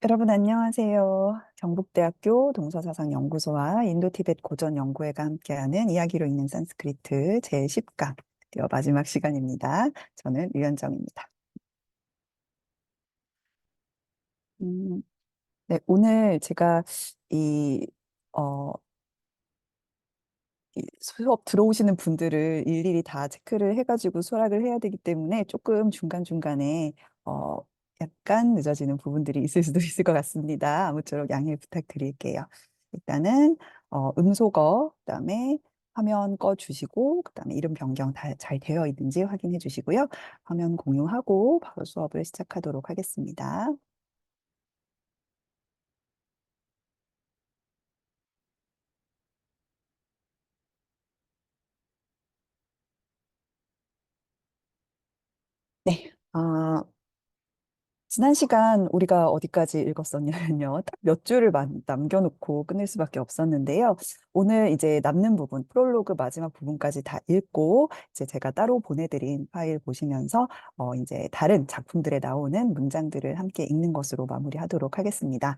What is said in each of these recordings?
여러분 안녕하세요. 경북대학교 동서사상연구소와 인도티벳 고전연구회가 함께하는 이야기로 읽는 산스크리트 제10강 드디어 마지막 시간입니다. 저는 류현정입니다. 음, 네, 오늘 제가 이, 어, 이 수업 들어오시는 분들을 일일이 다 체크를 해가지고 수락을 해야 되기 때문에 조금 중간중간에 어, 약간 늦어지는 부분들이 있을 수도 있을 것 같습니다. 아무쪼록 양해 부탁드릴게요. 일단은 음소거, 그다음에 화면 꺼 주시고, 그다음에 이름 변경 다 잘 되어 있는지 확인해 주시고요. 화면 공유하고 바로 수업을 시작하도록 하겠습니다. 네. 지난 시간 우리가 어디까지 읽었었냐면요. 딱 몇 줄을 남겨놓고 끝낼 수밖에 없었는데요. 오늘 이제 남는 부분, 프롤로그 마지막 부분까지 다 읽고, 이제 제가 따로 보내드린 파일 보시면서, 이제 다른 작품들에 나오는 문장들을 함께 읽는 것으로 마무리하도록 하겠습니다.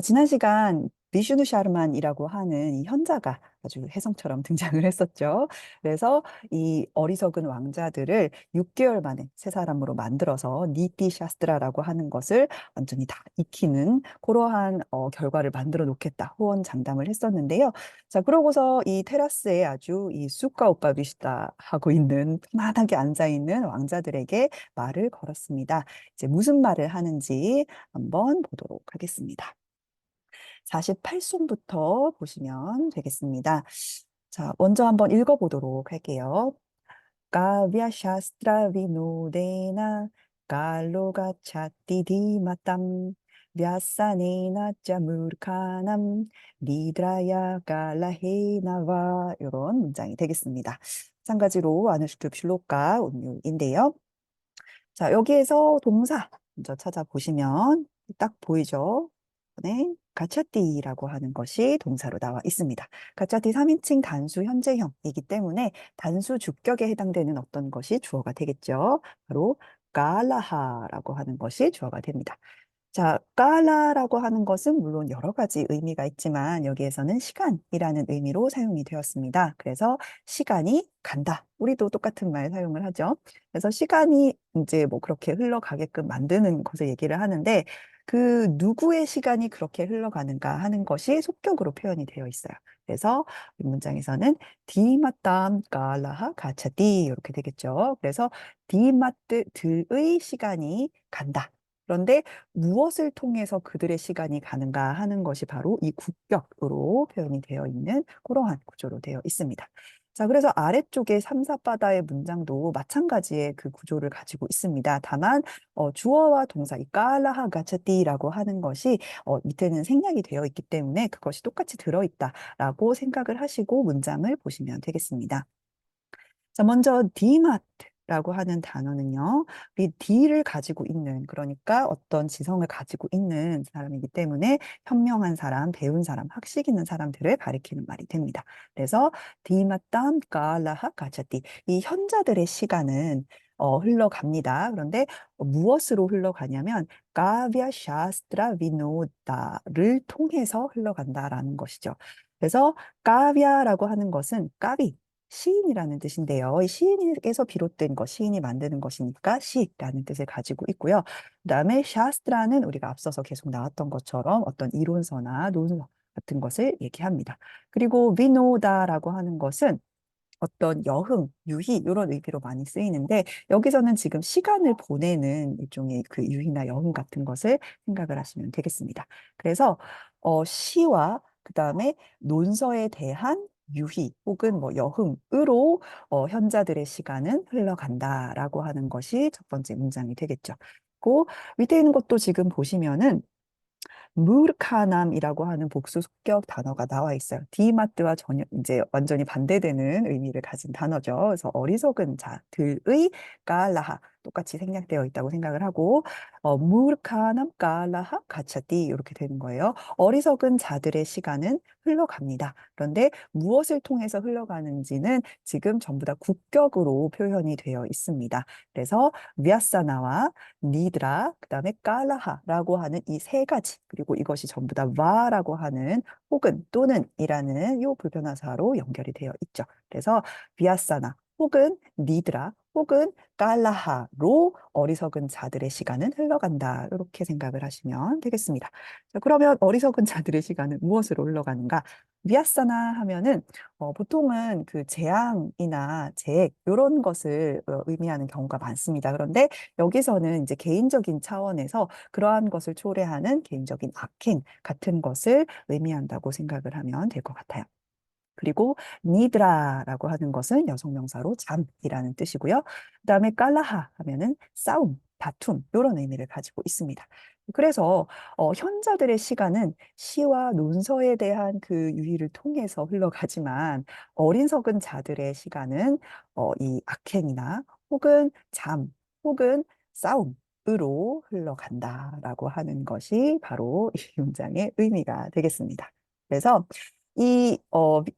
지난 시간 비슈누 샤르만이라고 하는 이 현자가 아주 혜성처럼 등장을 했었죠. 그래서 이 어리석은 왕자들을 6개월 만에 세 사람으로 만들어서 니티 샤스트라라고 하는 것을 완전히 다 익히는 그러한 결과를 만들어 놓겠다 호언장담을 했었는데요. 자, 그러고서 이 테라스에 아주 이 쑥과 오빠 비시다 하고 있는 편안하게 앉아 있는 왕자들에게 말을 걸었습니다. 이제 무슨 말을 하는지 한번 보도록 하겠습니다. 48송부터 보시면 되겠습니다. 자, 먼저 한번 읽어보도록 할게요. Kavya Shastra Vinodena Kaloga Chatti Dhimatam Vyasanena Jamurkhanam Nidraya Kalahenava 이런 문장이 되겠습니다. 마찬가지로 아누슈투 필로가 운율인데요. 자, 여기에서 동사 먼저 찾아보시면 딱 보이죠? 네, 가차띠라고 하는 것이 동사로 나와 있습니다. 가차띠 3인칭 단수 현재형이기 때문에 단수 주격에 해당되는 어떤 것이 주어가 되겠죠. 바로 깔라하라고 하는 것이 주어가 됩니다. 자, 깔라라고 하는 것은 물론 여러 가지 의미가 있지만 여기에서는 시간이라는 의미로 사용이 되었습니다. 그래서 시간이 간다. 우리도 똑같은 말 사용을 하죠. 그래서 시간이 이제 뭐 그렇게 흘러가게끔 만드는 것을 얘기를 하는데 그 누구의 시간이 그렇게 흘러가는가 하는 것이 속격으로 표현이 되어 있어요. 그래서 이 문장에서는 디마땀 깔라하 가차디 이렇게 되겠죠. 그래서 디마트들의 시간이 간다. 그런데 무엇을 통해서 그들의 시간이 가는가 하는 것이 바로 이 국격으로 표현이 되어 있는 그러한 구조로 되어 있습니다. 자, 그래서 아래쪽에 삼사바다의 문장도 마찬가지의 그 구조를 가지고 있습니다. 다만 주어와 동사 이 깔라하 가차띠라고 하는 것이 밑에는 생략이 되어 있기 때문에 그것이 똑같이 들어있다라고 생각을 하시고 문장을 보시면 되겠습니다. 자, 먼저 디마트라고 하는 단어는요, 이 D를 가지고 있는, 그러니까 어떤 지성을 가지고 있는 사람이기 때문에 현명한 사람, 배운 사람, 학식 있는 사람들을 가리키는 말이 됩니다. 그래서 디마땀 깔라하 가차띠. 이 현자들의 시간은 흘러갑니다. 그런데 무엇으로 흘러가냐면 가비아 샤스트라 비노다를 통해서 흘러간다라는 것이죠. 그래서 까비아라고 하는 것은 까비 시인이라는 뜻인데요. 이 시인에서 비롯된 것, 시인이 만드는 것이니까 시라는 뜻을 가지고 있고요. 그다음에 샤스트라는 우리가 앞서서 계속 나왔던 것처럼 어떤 이론서나 논서 같은 것을 얘기합니다. 그리고 비노다라고 하는 것은 어떤 여흥, 유희 이런 의미로 많이 쓰이는데 여기서는 지금 시간을 보내는 일종의 그 유희나 여흥 같은 것을 생각을 하시면 되겠습니다. 그래서 시와 그다음에 논서에 대한 유희 혹은 뭐 여흥으로 현자들의 시간은 흘러간다라고 하는 것이 첫 번째 문장이 되겠죠. 그 밑에 있는 것도 지금 보시면은 무르카남이라고 하는 복수 속격 단어가 나와 있어요. 디마트와 전혀 이제 완전히 반대되는 의미를 가진 단어죠. 그래서 어리석은 자들의 깔라하 똑같이 생략되어 있다고 생각을 하고 무르카남 깔라하 가차띠 이렇게 되는 거예요. 어리석은 자들의 시간은 흘러갑니다. 그런데 무엇을 통해서 흘러가는지는 지금 전부 다 국격으로 표현이 되어 있습니다. 그래서 위아사나와 니드라, 그다음에 깔라하라고 하는 이 세 가지, 그리고 이것이 전부 다 와라고 하는 혹은 또는이라는 요 불변화사로 연결이 되어 있죠. 그래서 위아사나 혹은 니드라 혹은 깔라하로 어리석은 자들의 시간은 흘러간다. 이렇게 생각을 하시면 되겠습니다. 자, 그러면 어리석은 자들의 시간은 무엇으로 흘러가는가? 위아사나 하면은 보통은 그 재앙이나 재해 이런 것을 의미하는 경우가 많습니다. 그런데 여기서는 이제 개인적인 차원에서 그러한 것을 초래하는 개인적인 악행 같은 것을 의미한다고 생각을 하면 될 것 같아요. 그리고 니드라라고 하는 것은 여성 명사로 잠이라는 뜻이고요. 그다음에 깔라하 하면은 싸움, 다툼 이런 의미를 가지고 있습니다. 그래서 현자들의 시간은 시와 논서에 대한 그 유희를 통해서 흘러가지만 어린석은 자들의 시간은 이 악행이나 혹은 잠 혹은 싸움으로 흘러간다라고 하는 것이 바로 이 문장의 의미가 되겠습니다. 그래서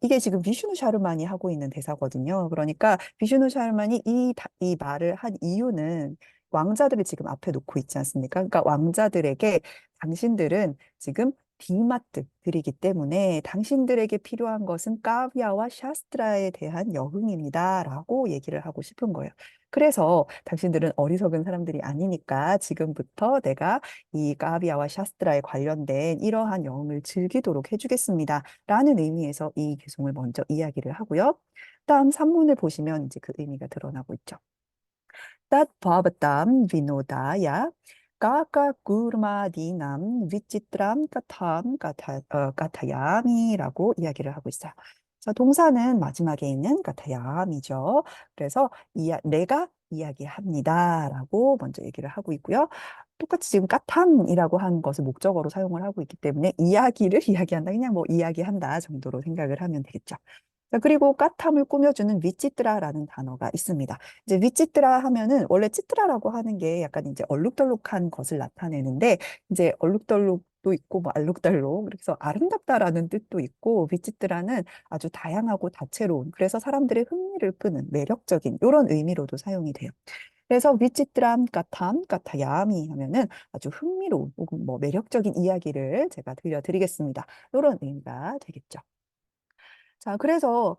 이게 지금 비슈누 샤르만이 하고 있는 대사거든요. 그러니까 비슈누 샤르만이 이 말을 한 이유는 왕자들을 지금 앞에 놓고 있지 않습니까? 그러니까 왕자들에게 당신들은 지금 디마트들이기 때문에 당신들에게 필요한 것은 까비아와 샤스트라에 대한 여흥입니다라고 얘기를 하고 싶은 거예요. 그래서 당신들은 어리석은 사람들이 아니니까 지금부터 내가 이 까비아와 샤스트라에 관련된 이러한 영을 즐기도록 해주겠습니다. 라는 의미에서 이 개송을 먼저 이야기를 하고요. 다음 산문을 보시면 이제 그 의미가 드러나고 있죠. तात भावताम विनोदाया 까까 구르마디남 위치트람 까탐 까타야미라고 이야기를 하고 있어요. 자, 동사는 마지막에 있는 까타야미죠. 그래서 내가 이야기합니다라고 먼저 얘기를 하고 있고요. 똑같이 지금 까탐이라고 하는 것을 목적어로 사용을 하고 있기 때문에 이야기를 이야기한다. 그냥 뭐 이야기한다 정도로 생각을 하면 되겠죠. 자, 그리고 까탐을 꾸며주는 위치트라라는 단어가 있습니다. 이제 위치트라 하면은 원래 치트라라고 하는 게 약간 이제 얼룩덜룩한 것을 나타내는데 이제 얼룩덜룩도 있고 뭐 알록달록 그래서 아름답다라는 뜻도 있고 위치트라는 아주 다양하고 다채로운 그래서 사람들의 흥미를 끄는 매력적인 이런 의미로도 사용이 돼요. 그래서 위치트람 까탐 까타야미 하면은 아주 흥미로운 혹은 뭐 매력적인 이야기를 제가 들려드리겠습니다. 이런 의미가 되겠죠. 자, 그래서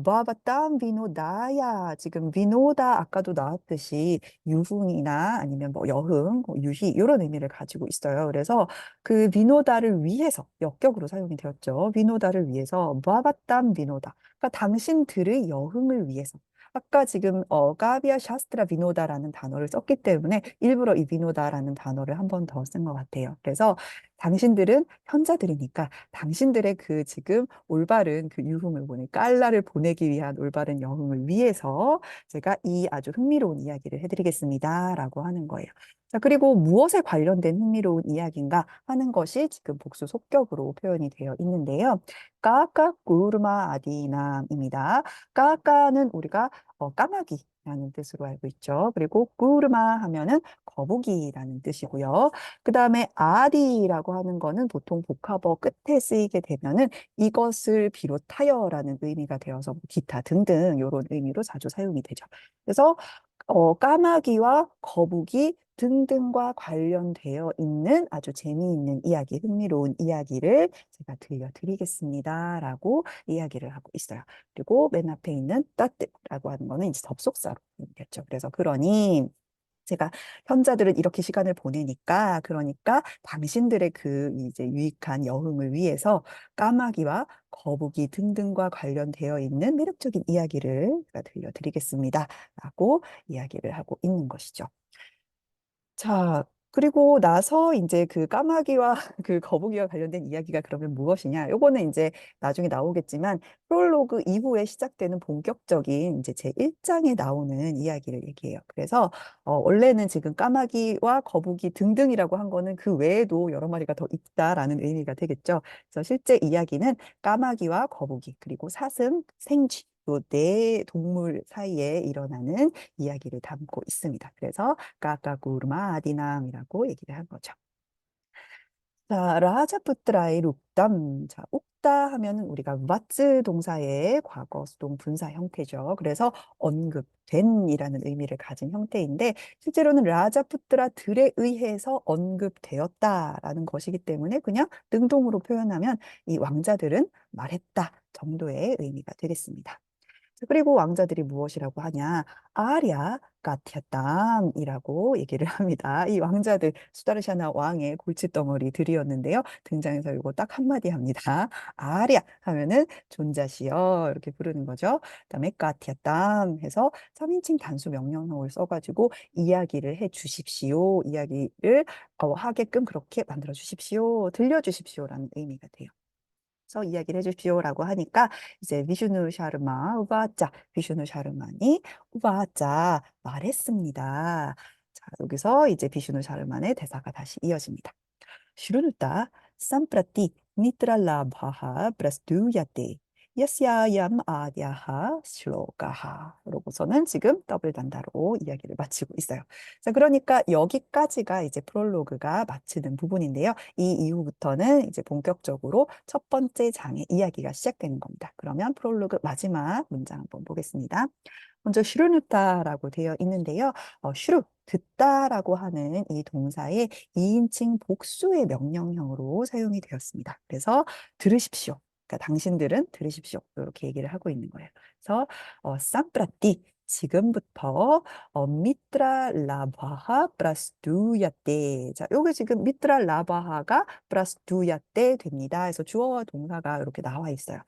바바땀 비노다야 지금 비노다 아까도 나왔듯이 유흥이나 아니면 뭐 여흥, 유희 이런 의미를 가지고 있어요. 그래서 그 비노다를 위해서 역격으로 사용이 되었죠. 비노다를 위해서 바바땀 비노다. 그러니까 당신들의 여흥을 위해서. 아까 지금 까비아 샤스트라 비노다라는 단어를 썼기 때문에 일부러 이 비노다라는 단어를 한 번 더 쓴 것 같아요. 그래서 당신들은 현자들이니까 당신들의 그 지금 올바른 그 유흥을 깔라를 보내기 위한 올바른 여흥을 위해서 제가 이 아주 흥미로운 이야기를 해드리겠습니다라고 하는 거예요. 자, 그리고 무엇에 관련된 흥미로운 이야기인가 하는 것이 지금 복수 속격으로 표현이 되어 있는데요. 까까 꾸르마 아디남입니다. 까까는 우리가 까마귀라는 뜻으로 알고 있죠. 그리고 꾸르마 하면은 거북이라는 뜻이고요. 그 다음에 아디라고 하는 거는 보통 복합어 끝에 쓰이게 되면은 이것을 비롯하여라는 의미가 되어서 뭐 기타 등등 이런 의미로 자주 사용이 되죠. 그래서 까마귀와 거북이 등등과 관련되어 있는 아주 재미있는 이야기, 흥미로운 이야기를 제가 들려드리겠습니다라고 이야기를 하고 있어요. 그리고 맨 앞에 있는 따뜻라고 하는 거는 이제 접속사로 겠죠. 그래서 그러니 제가 현자들은 이렇게 시간을 보내니까 그러니까 당신들의 그 이제 유익한 여흥을 위해서 까마귀와 거북이 등등과 관련되어 있는 매력적인 이야기를 제가 들려드리겠습니다. 라고 이야기를 하고 있는 것이죠. 자, 그리고 나서 이제 그 까마귀와 그 거북이와 관련된 이야기가 그러면 무엇이냐? 요거는 이제 나중에 나오겠지만 프롤로그 이후에 시작되는 본격적인 이제 제 1장에 나오는 이야기를 얘기해요. 그래서 원래는 지금 까마귀와 거북이 등등이라고 한 거는 그 외에도 여러 마리가 더 있다라는 의미가 되겠죠. 그래서 실제 이야기는 까마귀와 거북이 그리고 사슴, 생쥐 또 네 동물 사이에 일어나는 이야기를 담고 있습니다. 그래서 까까구르마 아디남이라고 얘기를 한 거죠. 자, 라자푸트라의 룩담. 자, 욱다 하면은 우리가 왓츠 동사의 과거 수동 분사 형태죠. 그래서 언급된이라는 의미를 가진 형태인데 실제로는 라자푸트라들에 의해서 언급되었다라는 것이기 때문에 그냥 능동으로 표현하면 이 왕자들은 말했다 정도의 의미가 되겠습니다. 그리고 왕자들이 무엇이라고 하냐? 아랴 까티아땀이라고 얘기를 합니다. 이 왕자들 수다르샤나 왕의 골칫덩어리들이었는데요. 등장해서 이거 딱 한마디 합니다. 아랴 하면은 존자시여 이렇게 부르는 거죠. 그다음에 까티아땀 해서 3인칭 단수 명령형을 써가지고 이야기를 해 주십시오. 이야기를 하게끔 그렇게 만들어 주십시오. 들려 주십시오라는 의미가 돼요. 서 이야기를 해주십시오라고 하니까 이제 비슈누 샤르마 우바짜 비슈누 샤르만이 우바짜 말했습니다. 자, 여기서 이제 비슈누 샤르만의 대사가 다시 이어집니다. 슈르누타 삼프라티 니트랄라 바하 브라스두야테 야스야얌 아디아하 슬로가하 그러고서는 지금 더블 단다로 이야기를 마치고 있어요. 자, 그러니까 여기까지가 이제 프롤로그가 마치는 부분인데요. 이 이후부터는 이제 본격적으로 첫 번째 장의 이야기가 시작되는 겁니다. 그러면 프롤로그 마지막 문장 한번 보겠습니다. 먼저 슈르누타라고 되어 있는데요. 슈르 듣다라고 하는 이 동사의 2인칭 복수의 명령형으로 사용이 되었습니다. 그래서 들으십시오. 그러니까 당신들은 들으십시오. 이렇게 얘기를 하고 있는 거예요. 그래서 쌈프라띠 지금부터 미트라 라바하 플러스 두야떼. 자, 요게 지금 미트라 라바하가 플러스 두야떼 됩니다. 그래서 주어와 동사가 이렇게 나와 있어요.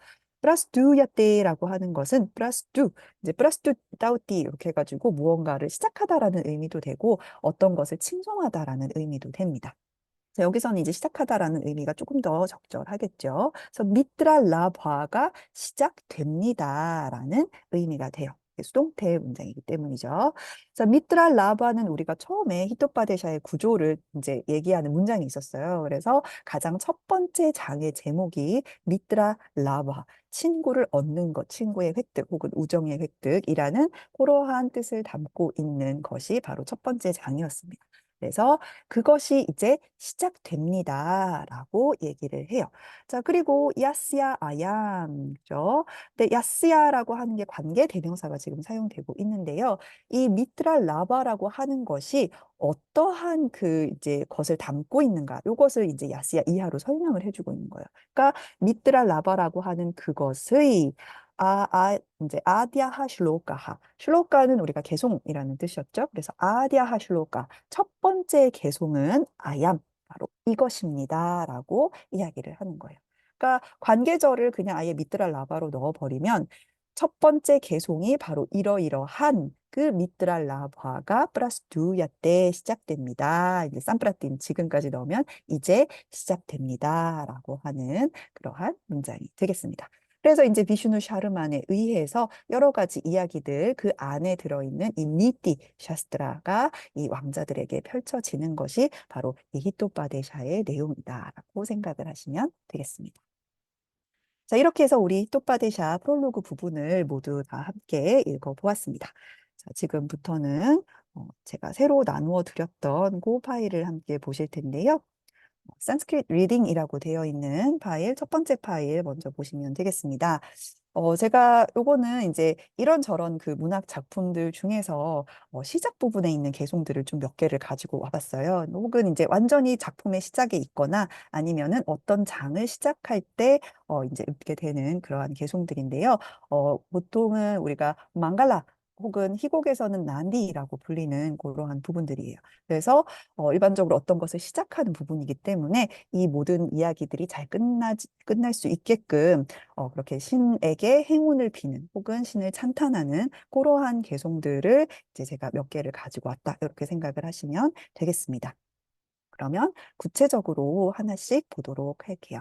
플러스 두야떼라고 하는 것은 플러스 두 이제 플러스 두 다우띠 이렇게 해가지고 무언가를 시작하다라는 의미도 되고 어떤 것을 칭송하다라는 의미도 됩니다. 자, 여기서는 이제 시작하다라는 의미가 조금 더 적절하겠죠. 그래서 미트라 라바가 시작됩니다라는 의미가 돼요. 수동태 문장이기 때문이죠. 자, 미트라 라바는 우리가 처음에 히토파데샤의 구조를 이제 얘기하는 문장이 있었어요. 그래서 가장 첫 번째 장의 제목이 미트라 라바, 친구를 얻는 것, 친구의 획득 혹은 우정의 획득이라는 그러한 뜻을 담고 있는 것이 바로 첫 번째 장이었습니다. 그래서 그것이 이제 시작됩니다라고 얘기를 해요. 자, 그리고 야스야 아얌, 죠. 근데 야스야라고 하는 게 관계 대명사가 지금 사용되고 있는데요. 이 미트랄 라바라고 하는 것이 어떠한 그 이제 것을 담고 있는가? 요것을 이제 야스야 이하로 설명을 해주고 있는 거예요. 그러니까 미트랄 라바라고 하는 그것의 이제 아디아하 슐로카하. 슐로카는 우리가 개송이라는 뜻이었죠. 그래서 아디아하 슐로카. 첫 번째 개송은 아얌, 바로 이것입니다라고 이야기를 하는 거예요. 그러니까 관계절을 그냥 아예 미트랄 라바로 넣어버리면 첫 번째 개송이 바로 이러이러한 그 미트랄 라바가 플러스 두야 때 시작됩니다. 이제 산프라틴 지금까지 넣으면 이제 시작됩니다라고 하는 그러한 문장이 되겠습니다. 그래서 이제 비슈누 샤르만에 의해서 여러 가지 이야기들 그 안에 들어있는 이 니띠 샤스트라가 이 왕자들에게 펼쳐지는 것이 바로 이 히토파데샤의 내용이다라고 생각을 하시면 되겠습니다. 자, 이렇게 해서 우리 히토파데샤 프롤로그 부분을 모두 다 함께 읽어보았습니다. 자, 지금부터는 제가 새로 나누어 드렸던 그 파일을 함께 보실 텐데요. 산스크리트 리딩이라고 되어 있는 파일, 첫 번째 파일 먼저 보시면 되겠습니다. 제가 요거는 이제 이런저런 그 문학 작품들 중에서 시작 부분에 있는 개송들을 좀 몇 개를 가지고 와봤어요. 혹은 이제 완전히 작품의 시작에 있거나 아니면은 어떤 장을 시작할 때 이제 읽게 되는 그러한 개송들인데요. 보통은 우리가 망갈라 혹은 희곡에서는 난디라고 불리는 그러한 부분들이에요. 그래서 일반적으로 어떤 것을 시작하는 부분이기 때문에 이 모든 이야기들이 잘 끝날 수 있게끔 그렇게 신에게 행운을 비는 혹은 신을 찬탄하는 그러한 개송들을 이제 제가 몇 개를 가지고 왔다 이렇게 생각을 하시면 되겠습니다. 그러면 구체적으로 하나씩 보도록 할게요.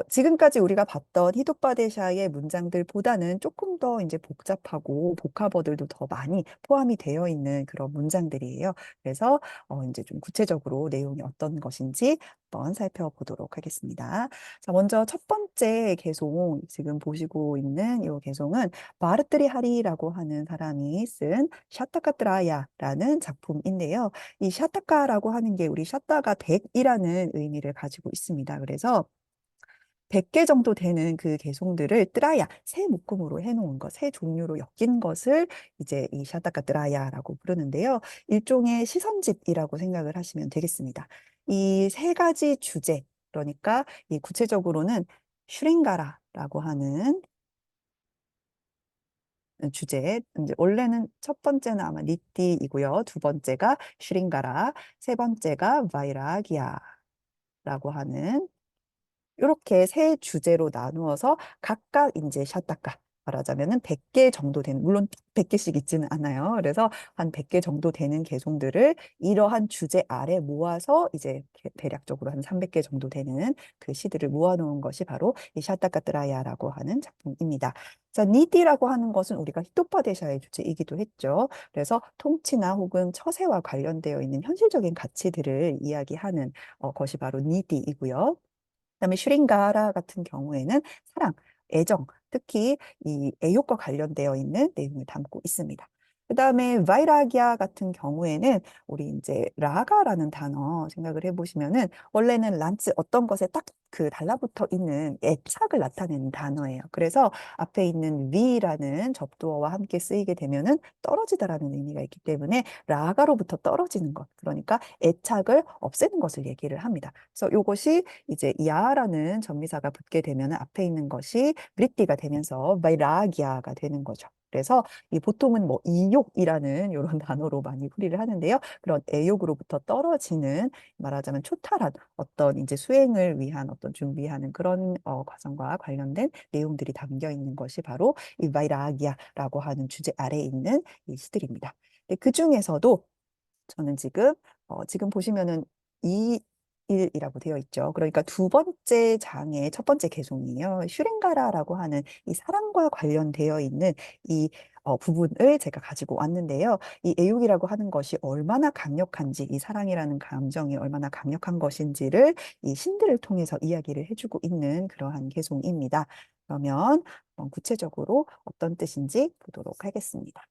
지금까지 우리가 봤던 히독바데샤의 문장들보다는 조금 더 이제 복잡하고 복합어들도 더 많이 포함이 되어 있는 그런 문장들이에요. 그래서 이제 좀 구체적으로 내용이 어떤 것인지 한번 살펴보도록 하겠습니다. 자, 먼저 첫 번째 개송, 지금 보시고 있는 이 개송은 마르트리 하리라고 하는 사람이 쓴 샤타카트라야라는 작품인데요. 이 샤타카라고 하는 게 우리 샤타가 100이라는 의미를 가지고 있습니다. 그래서 100개 정도 되는 그 개송들을 뜨라야, 새 묶음으로 해놓은 것, 새 종류로 엮인 것을 이제 이 샤타카 뜨라야라고 부르는데요. 일종의 시선집이라고 생각을 하시면 되겠습니다. 이 세 가지 주제, 그러니까 이 구체적으로는 슈링가라라고 하는 주제, 이제 원래는 첫 번째는 아마 니띠이고요. 두 번째가 슈링가라, 세 번째가 바이라기아라고 하는 이렇게 세 주제로 나누어서 각각 이제 샤타카 말하자면은 100개 정도 되는, 물론 100개씩 있지는 않아요. 그래서 한 100개 정도 되는 개송들을 이러한 주제 아래 모아서 이제 대략적으로 한 300개 정도 되는 그 시들을 모아놓은 것이 바로 이 샤타카트라야라고 하는 작품입니다. 자, 니디라고 하는 것은 우리가 히토파데샤의 주제이기도 했죠. 그래서 통치나 혹은 처세와 관련되어 있는 현실적인 가치들을 이야기하는 것이 바로 니디이고요. 그다음에 슈링가라 같은 경우에는 사랑, 애정, 특히 이 애욕과 관련되어 있는 내용을 담고 있습니다. 그다음에 바이라기아 같은 경우에는 우리 이제 라가라는 단어 생각을 해보시면은 원래는 란츠 어떤 것에 딱 그 달라붙어 있는 애착을 나타내는 단어예요. 그래서 앞에 있는 위라는 접두어와 함께 쓰이게 되면은 떨어지다라는 의미가 있기 때문에 라가로부터 떨어지는 것, 그러니까 애착을 없애는 것을 얘기를 합니다. 그래서 이것이 이제 야라는 전미사가 붙게 되면 앞에 있는 것이 브리띠가 되면서 바이라기아가 되는 거죠. 그래서 이 보통은 뭐 이욕이라는 이런 단어로 많이 풀이를 하는데요. 그런 애욕으로부터 떨어지는 말하자면 초탈한 어떤 이제 수행을 위한 어떤 준비하는 그런 과정과 관련된 내용들이 담겨 있는 것이 바로 이 바이라기아라고 하는 주제 아래에 있는 이 시들입니다. 그 중에서도 저는 지금 보시면은 이 일이라고 되어 있죠. 그러니까 두 번째 장의 첫 번째 개송이에요. 슈링가라라고 하는 이 사랑과 관련되어 있는 이 부분을 제가 가지고 왔는데요. 이 애욕이라고 하는 것이 얼마나 강력한지, 이 사랑이라는 감정이 얼마나 강력한 것인지를 이 신들을 통해서 이야기를 해주고 있는 그러한 개송입니다. 그러면 구체적으로 어떤 뜻인지 보도록 하겠습니다.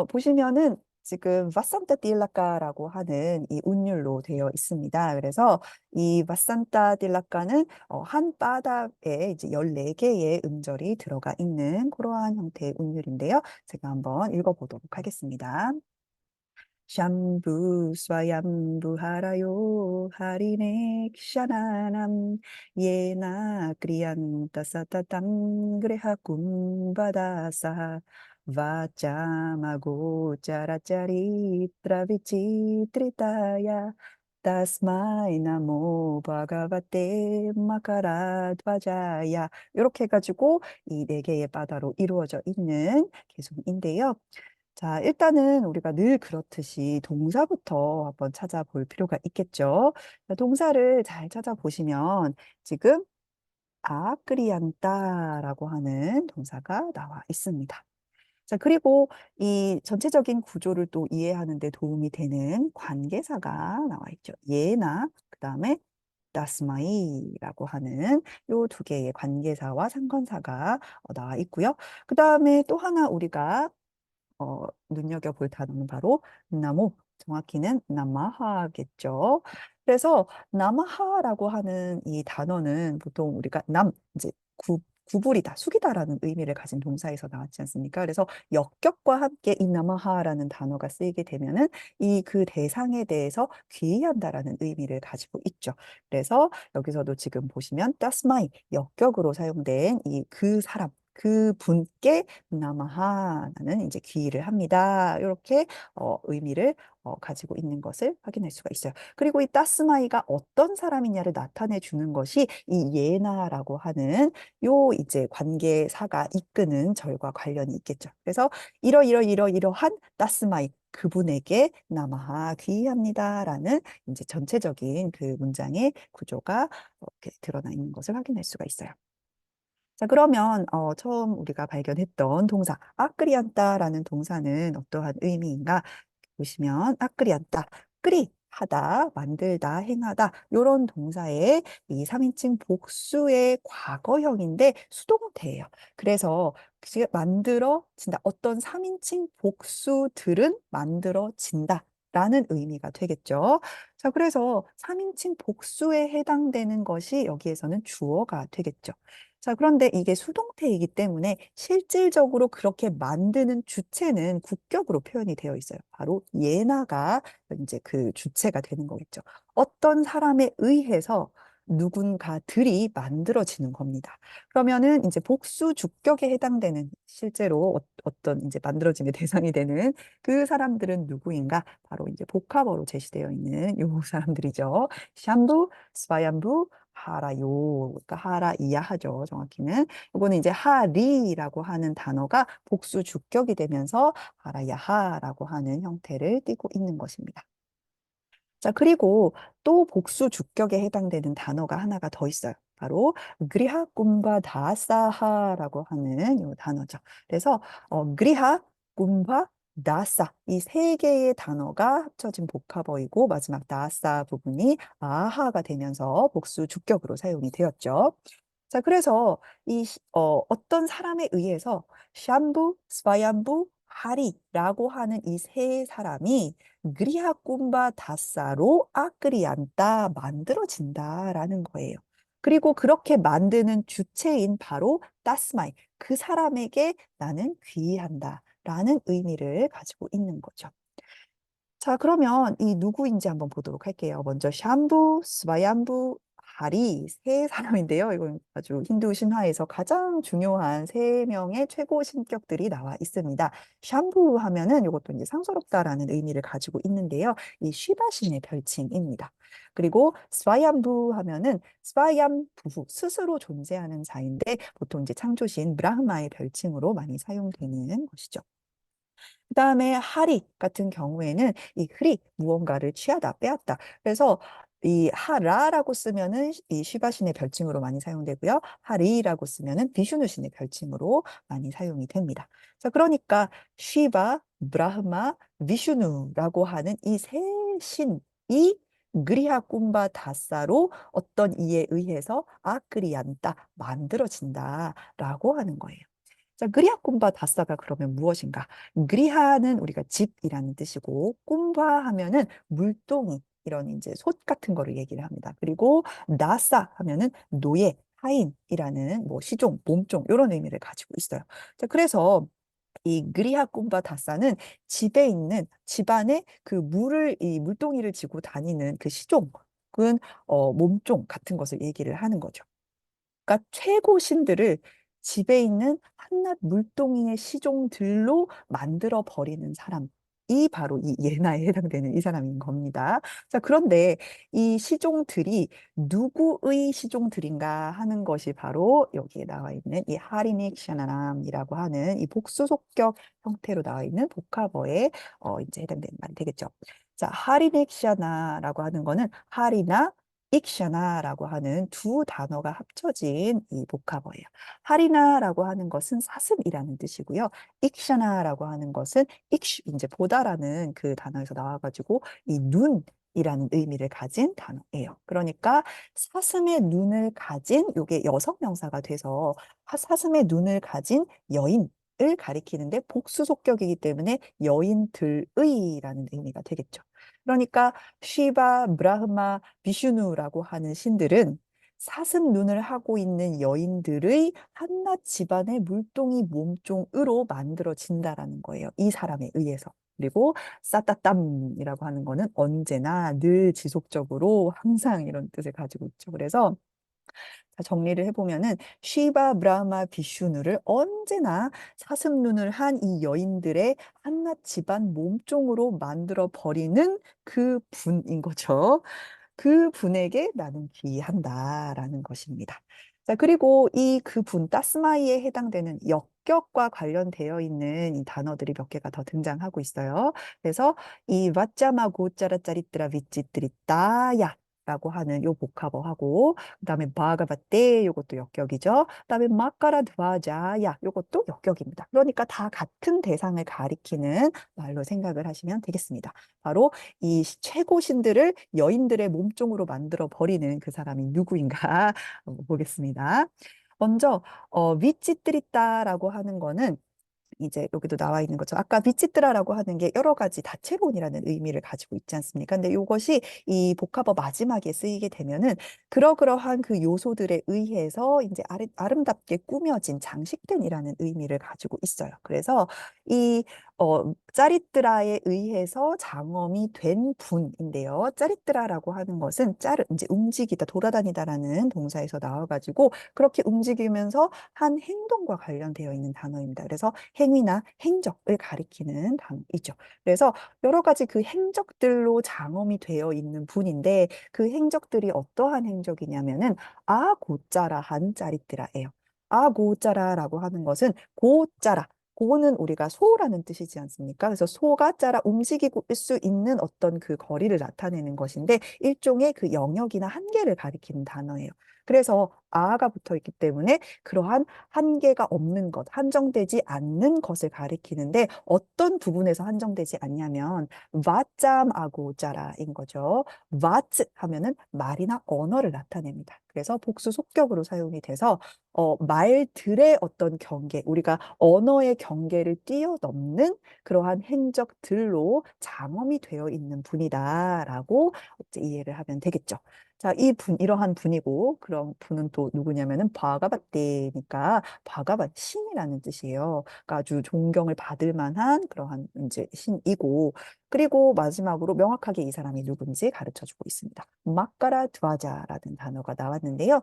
보시면은 지금 바산타 딜라카라고 하는 이 운율로 되어 있습니다. 그래서 이 바산타 딜라카는 한 바닥에 이제 14개의 음절이 들어가 있는 그러한 형태의 운율인데요. 제가 한번 읽어보도록 하겠습니다. 샴부 스와얌부 하라요 하리네 샤나남 예나 크리안타 사타탐 그레하 쿰바다사 바짜마고 짜라짜리 트라비치 트리타야 타스마이 나모 바가바테 마카라드바자야 이렇게 해가지고 이 네 개의 바다로 이루어져 있는 개송인데요. 자, 일단은 우리가 늘 그렇듯이 동사부터 한번 찾아볼 필요가 있겠죠. 자, 동사를 잘 찾아보시면 지금 아크리안따라고 하는 동사가 나와 있습니다. 자, 그리고 이 전체적인 구조를 또 이해하는 데 도움이 되는 관계사가 나와 있죠. 예나 그다음에 다스마이라고 하는 요 두 개의 관계사와 상관사가 나와 있고요. 그다음에 또 하나 우리가 눈여겨볼 단어는 바로 나무, 정확히는 나마하겠죠. 그래서 나마하라고 하는 이 단어는 보통 우리가 이제 구부리다, 숙이다라는 의미를 가진 동사에서 나왔지 않습니까? 그래서 역격과 함께 이 나마하라는 단어가 쓰이게 되면은 이 그 대상에 대해서 귀의한다라는 의미를 가지고 있죠. 그래서 여기서도 지금 보시면 따스마이 역격으로 사용된 이 그 사람, 그 분께 나마하나는 이제 귀의를 합니다. 이렇게 의미를 가지고 있는 것을 확인할 수가 있어요. 그리고 이 따스마이가 어떤 사람이냐를 나타내 주는 것이 이 예나라고 하는 요 이제 관계사가 이끄는 절과 관련이 있겠죠. 그래서 이러이러이러이러한 따스마이 그분에게 나마하 귀의합니다라는 이제 전체적인 그 문장의 구조가 이렇게 드러나 있는 것을 확인할 수가 있어요. 자, 그러면 처음 우리가 발견했던 동사 아끄리안따라는 동사는 어떠한 의미인가 보시면 아끄리안따, 끄리 하다, 만들다, 행하다 요런 동사의 이 3인칭 복수의 과거형인데 수동태예요. 그래서 만들어진다. 어떤 3인칭 복수들은 만들어진다. 라는 의미가 되겠죠. 자, 그래서 3인칭 복수에 해당되는 것이 여기에서는 주어가 되겠죠. 자, 그런데 이게 수동태이기 때문에 실질적으로 그렇게 만드는 주체는 국격으로 표현이 되어 있어요. 바로 예나가 이제 그 주체가 되는 거겠죠. 어떤 사람에 의해서 누군가들이 만들어지는 겁니다. 그러면은 이제 복수 주격에 해당되는 실제로 어떤 이제 만들어짐의 대상이 되는 그 사람들은 누구인가? 바로 이제 복합어로 제시되어 있는 요 사람들이죠. 샴부, 스바얀부, 하라요. 그러니까 하라 이하죠. 정확히는. 이거는 이제 하리라고 하는 단어가 복수 주격이 되면서 하라야하라고 하는 형태를 띠고 있는 것입니다. 자, 그리고 또 복수 주격에 해당되는 단어가 하나가 더 있어요. 바로 그리하 꿈바 다사하라고 하는 이 단어죠. 그래서 그리하 꿈바 다사 이 세 개의 단어가 합쳐진 복합어이고 마지막 다사 부분이 아하가 되면서 복수 주격으로 사용이 되었죠. 자, 그래서 어떤 사람에 의해서 샴부, 스바얀부, 하리라고 하는 이 세 사람이 그리하 꿈바 다사로 아끄리안따 만들어진다라는 거예요. 그리고 그렇게 만드는 주체인 바로 따스마이 그 사람에게 나는 귀의한다라는 의미를 가지고 있는 거죠. 자, 그러면 이 누구인지 한번 보도록 할게요. 먼저 샴부, 스바얀부, 하리 세 사람인데요. 이건 아주 힌두 신화에서 가장 중요한 세 명의 최고 신격들이 나와 있습니다. 샴부 하면은 이것도 이제 상스럽다라는 의미를 가지고 있는데요. 이 쉬바신의 별칭입니다. 그리고 스바얀부 하면은 스바얌 부부 스스로 존재하는 자인데 보통 이제 창조신 브라흐마의 별칭으로 많이 사용되는 것이죠. 그다음에 하리 같은 경우에는 이 흐리 무언가를 취하다 빼앗다. 그래서 이 하라라고 쓰면은 이 시바신의 별칭으로 많이 사용되고요. 하리라고 쓰면은 비슈누신의 별칭으로 많이 사용이 됩니다. 자, 그러니까 시바, 브라흐마, 비슈누라고 하는 이 세 신이 그리하 꿈바 다사로 어떤 이에 의해서 아크리안따 만들어진다라고 하는 거예요. 자, 그리하 꿈바 다사가 그러면 무엇인가? 그리하는 우리가 집이라는 뜻이고, 꿈바 하면은 물동이, 이런 이제 솥 같은 거를 얘기를 합니다. 그리고 나사 하면은 노예, 하인이라는 뭐 시종, 몸종, 이런 의미를 가지고 있어요. 자, 그래서 이 그리하 꿈바 다사는 집에 있는 집안에 그 물을, 이 물동이를 지고 다니는 그 시종은 몸종 같은 것을 얘기를 하는 거죠. 그러니까 최고 신들을 집에 있는 한낱 물동이의 시종들로 만들어 버리는 사람이 바로 이 예나에 해당되는 이 사람인 겁니다. 자, 그런데 이 시종들이 누구의 시종들인가 하는 것이 바로 여기에 나와 있는 이 하리닉 샤나람이라고 하는 이 복수속격 형태로 나와 있는 복합어에 이제 해당되는 말이 되겠죠. 자, 하리닉 샤나라고 하는 거는 하리나 익샤나라고 하는 두 단어가 합쳐진 이 복합어예요. 하리나라고 하는 것은 사슴이라는 뜻이고요. 익샤나라고 하는 것은 익슈 이제 보다라는 그 단어에서 나와가지고 이 눈이라는 의미를 가진 단어예요. 그러니까 사슴의 눈을 가진 요게 여성 명사가 돼서 사슴의 눈을 가진 여인을 가리키는데 복수속격이기 때문에 여인들의라는 의미가 되겠죠. 그러니까 시바, 브라흐마, 비슈누라고 하는 신들은 사슴 눈을 하고 있는 여인들의 한낱 집안의 물동이 몸종으로 만들어진다라는 거예요. 이 사람에 의해서. 그리고 사따땀이라고 하는 거는 언제나 늘 지속적으로 항상 이런 뜻을 가지고 있죠. 그래서 자, 정리를 해보면은 쉬바, 브라마, 비슈누를 언제나 사슴 눈을 한 이 여인들의 한낱 집안 몸종으로 만들어 버리는 그 분인 거죠. 그 분에게 나는 귀의한다라는 것입니다. 자, 그리고 이 그분, 따스마이에 해당되는 역격과 관련되어 있는 이 단어들이 몇 개가 더 등장하고 있어요. 그래서 이 왓짜마 고짜라짜리뜨라 위찌뜨리따야 라고 하는 요 보카버하고 그다음에 바가바떼 요것도 역격이죠. 그다음에 마까라 드와자야 요것도 역격입니다. 그러니까 다 같은 대상을 가리키는 말로 생각을 하시면 되겠습니다. 바로 이 최고 신들을 여인들의 몸종으로 만들어 버리는 그 사람이 누구인가 보겠습니다. 먼저 위치뜨리따라고 하는 거는 이제 여기도 나와 있는 것처럼 아까 비치트라라고 하는 게 여러 가지 다채로운이라는 의미를 가지고 있지 않습니까? 근데 이것이 이 복합어 마지막에 쓰이게 되면은 그러그러한 그 요소들에 의해서 이제 아름답게 꾸며진 장식된이라는 의미를 가지고 있어요. 그래서 이 짜리뜨라에 의해서 장엄이 된 분인데요. 짜리뜨라라고 하는 것은 이제 움직이다, 돌아다니다라는 동사에서 나와가지고 그렇게 움직이면서 한 행동과 관련되어 있는 단어입니다. 그래서 행위나 행적을 가리키는 단어이죠. 그래서 여러 가지 그 행적들로 장엄이 되어 있는 분인데 그 행적들이 어떠한 행적이냐면은 아고짜라한 짜리뜨라예요. 아고짜라라고 하는 것은 고짜라. 고는 우리가 소라는 뜻이지 않습니까? 그래서 소가 짜라 움직이고 있을 수 있는 어떤 그 거리를 나타내는 것인데 일종의 그 영역이나 한계를 가리키는 단어예요. 그래서 아가 붙어 있기 때문에 그러한 한계가 없는 것, 한정되지 않는 것을 가리키는데 어떤 부분에서 한정되지 않냐면 왓짬아고 짜라인 거죠. 왓 하면은 말이나 언어를 나타냅니다. 그래서 복수 속격으로 사용이 돼서 말들의 어떤 경계, 우리가 언어의 경계를 뛰어넘는 그러한 행적들로 장엄이 되어 있는 분이다라고 이제 이해를 하면 되겠죠. 자, 이러한 분이고, 그런 분은 또 누구냐면은 바가바떼니까 바가바 신이라는 뜻이에요. 그러니까 아주 존경을 받을 만한 그러한 이제 신이고, 그리고 마지막으로 명확하게 이 사람이 누군지 가르쳐 주고 있습니다. 마까라 드와자라는 단어가 나왔는데요.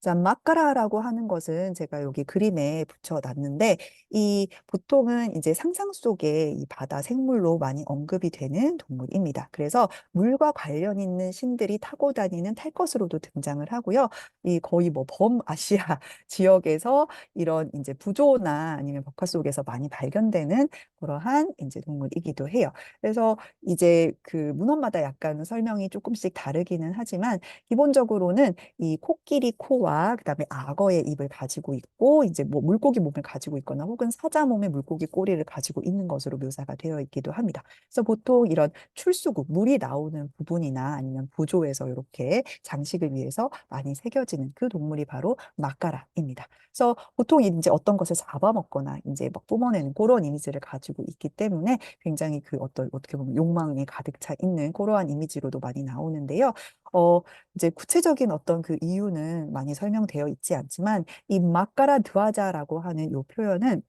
자, 마카라라고 하는 것은 제가 여기 그림에 붙여놨는데, 이 보통은 이제 상상 속에 이 바다 생물로 많이 언급이 되는 동물입니다. 그래서 물과 관련 있는 신들이 타고 다니는 탈 것으로도 등장을 하고요. 이 거의 뭐 범아시아 지역에서 이런 이제 부조나 아니면 벽화 속에서 많이 발견되는 그러한 이제 동물이기도 해요. 그래서 이제 그 문헌마다 약간 설명이 조금씩 다르기는 하지만 기본적으로는 이 코끼리 코와 그다음에 악어의 입을 가지고 있고 이제 뭐 물고기 몸을 가지고 있거나 혹은 사자 몸의 물고기 꼬리를 가지고 있는 것으로 묘사가 되어 있기도 합니다. 그래서 보통 이런 출수구 물이 나오는 부분이나 아니면 부조에서 이렇게 장식을 위해서 많이 새겨지는 그 동물이 바로 마까라입니다. 그래서 보통 이제 어떤 것을 잡아먹거나 이제 막 뿜어내는 그런 이미지를 가지고 있기 때문에 굉장히 그 어떤 어떻게 보면 욕망이 가득 차 있는 그러한 이미지로도 많이 나오는데요. 어, 이제 구체적인 어떤 그 이유는 많이 설명되어 있지 않지만 이 마까라 드와자라고 하는 요 표현은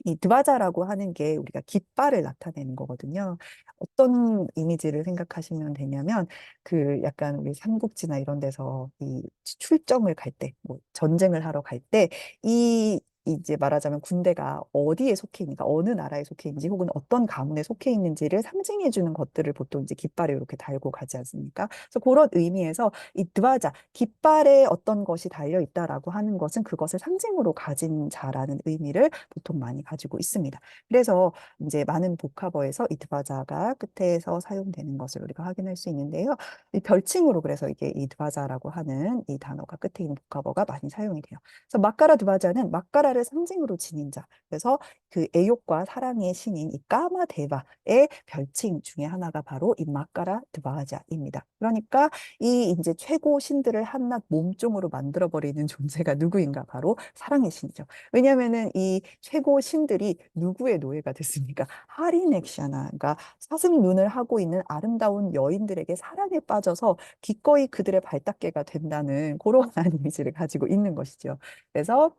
이 드바자라고 하는 게 우리가 깃발을 나타내는 거거든요. 어떤 이미지를 생각하시면 되냐면 그 약간 우리 삼국지나 이런 데서 이 출정을 갈 때, 뭐 전쟁을 하러 갈 때 이 이제 말하자면 군대가 어디에 속해 있는가, 어느 나라에 속해 있는지 혹은 어떤 가문에 속해 있는지를 상징해 주는 것들을 보통 이제 깃발에 이렇게 달고 가지 않습니까? 그래서 그런 의미에서 이 드바자, 깃발에 어떤 것이 달려 있다라고 하는 것은 그것을 상징으로 가진 자라는 의미를 보통 많이 가지고 있습니다. 그래서 이제 많은 복합어에서 이 드바자가 끝에서 사용되는 것을 우리가 확인할 수 있는데요. 이 별칭으로 그래서 이게 이 드바자라고 하는 이 단어가 끝에 있는 복합어가 많이 사용이 돼요. 그래서 마까라 드바자는 마까라를 상징으로 지닌 자. 그래서 그 애욕과 사랑의 신인 이 까마데바의 별칭 중에 하나가 바로 이 마까라 드바자입니다. 그러니까 이 이제 최고 신들을 한낱 몸종으로 만들어버리는 존재가 누구인가? 바로 사랑의 신이죠. 왜냐하면은 이 최고 신들이 누구의 노예가 됐습니까? 하리넥샤나, 그러니까 사슴 눈을 하고 있는 아름다운 여인들에게 사랑에 빠져서 기꺼이 그들의 발닦개가 된다는 그러한 이미지를 가지고 있는 것이죠. 그래서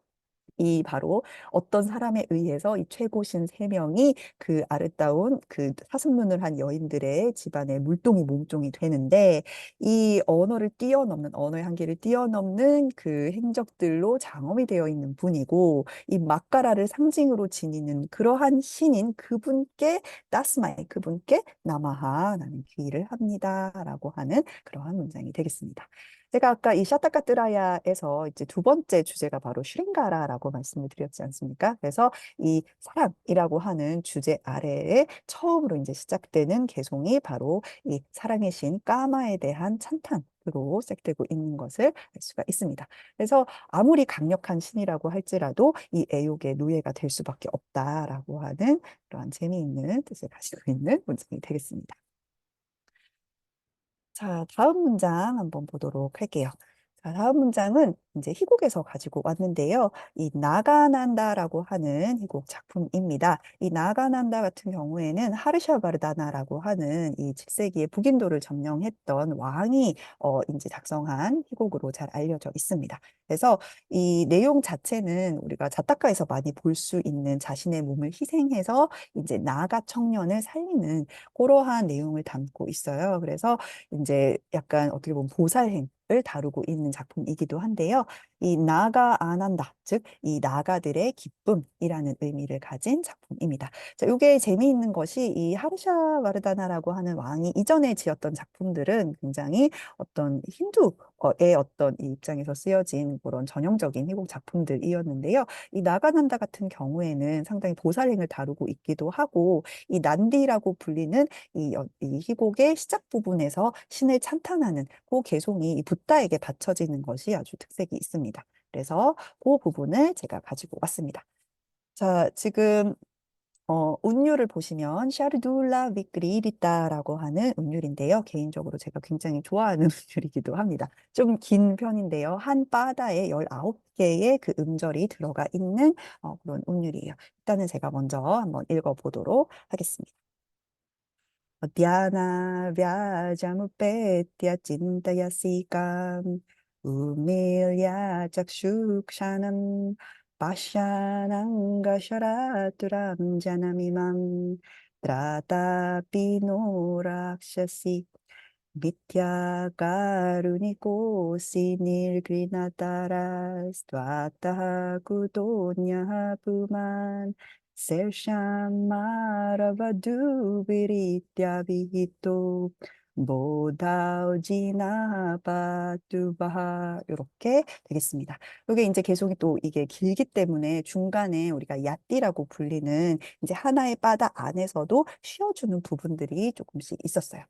이 바로 어떤 사람에 의해서 이 최고신 세 명이 그 아름다운 그 사슴눈을 한 여인들의 집안의 물동이 몸종이 되는데 이 언어를 뛰어넘는 언어의 한계를 뛰어넘는 그 행적들로 장엄이 되어 있는 분이고 이 막가라를 상징으로 지니는 그러한 신인 그분께 따스마이 그분께 나마하 나는 귀의를 합니다라고 하는 그러한 문장이 되겠습니다. 제가 아까 이 샤타카트라야에서 이제 두 번째 주제가 바로 슈링가라라고 말씀을 드렸지 않습니까? 그래서 이 사랑이라고 하는 주제 아래에 처음으로 이제 시작되는 개송이 바로 이 사랑의 신 까마에 대한 찬탄으로 시작되고 있는 것을 알 수가 있습니다. 그래서 아무리 강력한 신이라고 할지라도 이 애욕의 노예가 될 수밖에 없다라고 하는 그러한 재미있는 뜻을 가지고 있는 문장이 되겠습니다. 자, 다음 문장 한번 보도록 할게요. 자, 다음 문장은 이제 희곡에서 가지고 왔는데요. 이 나가난다라고 하는 희곡 작품입니다. 이 나가난다 같은 경우에는 하르샤바르다나라고 하는 이 7세기의 북인도를 점령했던 왕이 이제 작성한 희곡으로 잘 알려져 있습니다. 그래서 이 내용 자체는 우리가 자타카에서 많이 볼 수 있는 자신의 몸을 희생해서 이제 나가 청년을 살리는 그러한 내용을 담고 있어요. 그래서 이제 약간 어떻게 보면 보살행을 다루고 있는 작품이기도 한데요. 이 나가 안한다, 즉 이 나가들의 기쁨이라는 의미를 가진 작품입니다. 자, 이게 재미있는 것이 이 하르샤 와르다나라고 하는 왕이 이전에 지었던 작품들은 굉장히 어떤 힌두의 어떤 이 입장에서 쓰여진 그런 전형적인 희곡 작품들이었는데요. 이 나가난다 같은 경우에는 상당히 보살행을 다루고 있기도 하고 이 난디라고 불리는 이 희곡의 시작 부분에서 신을 찬탄하는 그 개송이 이 붓다에게 바쳐지는 것이 아주 특색이 있습니다. 그래서 그 부분을 제가 가지고 왔습니다. 자, 지금 운율을 보시면 샤르둘라 비크리리따라고 하는 운율인데요. 개인적으로 제가 굉장히 좋아하는 운율이기도 합니다. 좀 긴 편인데요. 한 바다에 19개의 그 음절이 들어가 있는 그런 운율이에요. 일단은 제가 먼저 한번 읽어보도록 하겠습니다. Dhyana vyajamupetya chintayasikam umilya chakshukshanam pasyananga sharaturam janamimam tratapino rakshasi Vidyakaruණिको sinilgrinataras kutonya puman sersham maravadubhiritya vihito 보다우지나 바투바하 이렇게 되겠습니다. 이게 이제 계속이 또 이게 길기 때문에 중간에 우리가 야띠라고 불리는 이제 하나의 바다 안에서도 쉬어주는 부분들이 조금씩 있었어요.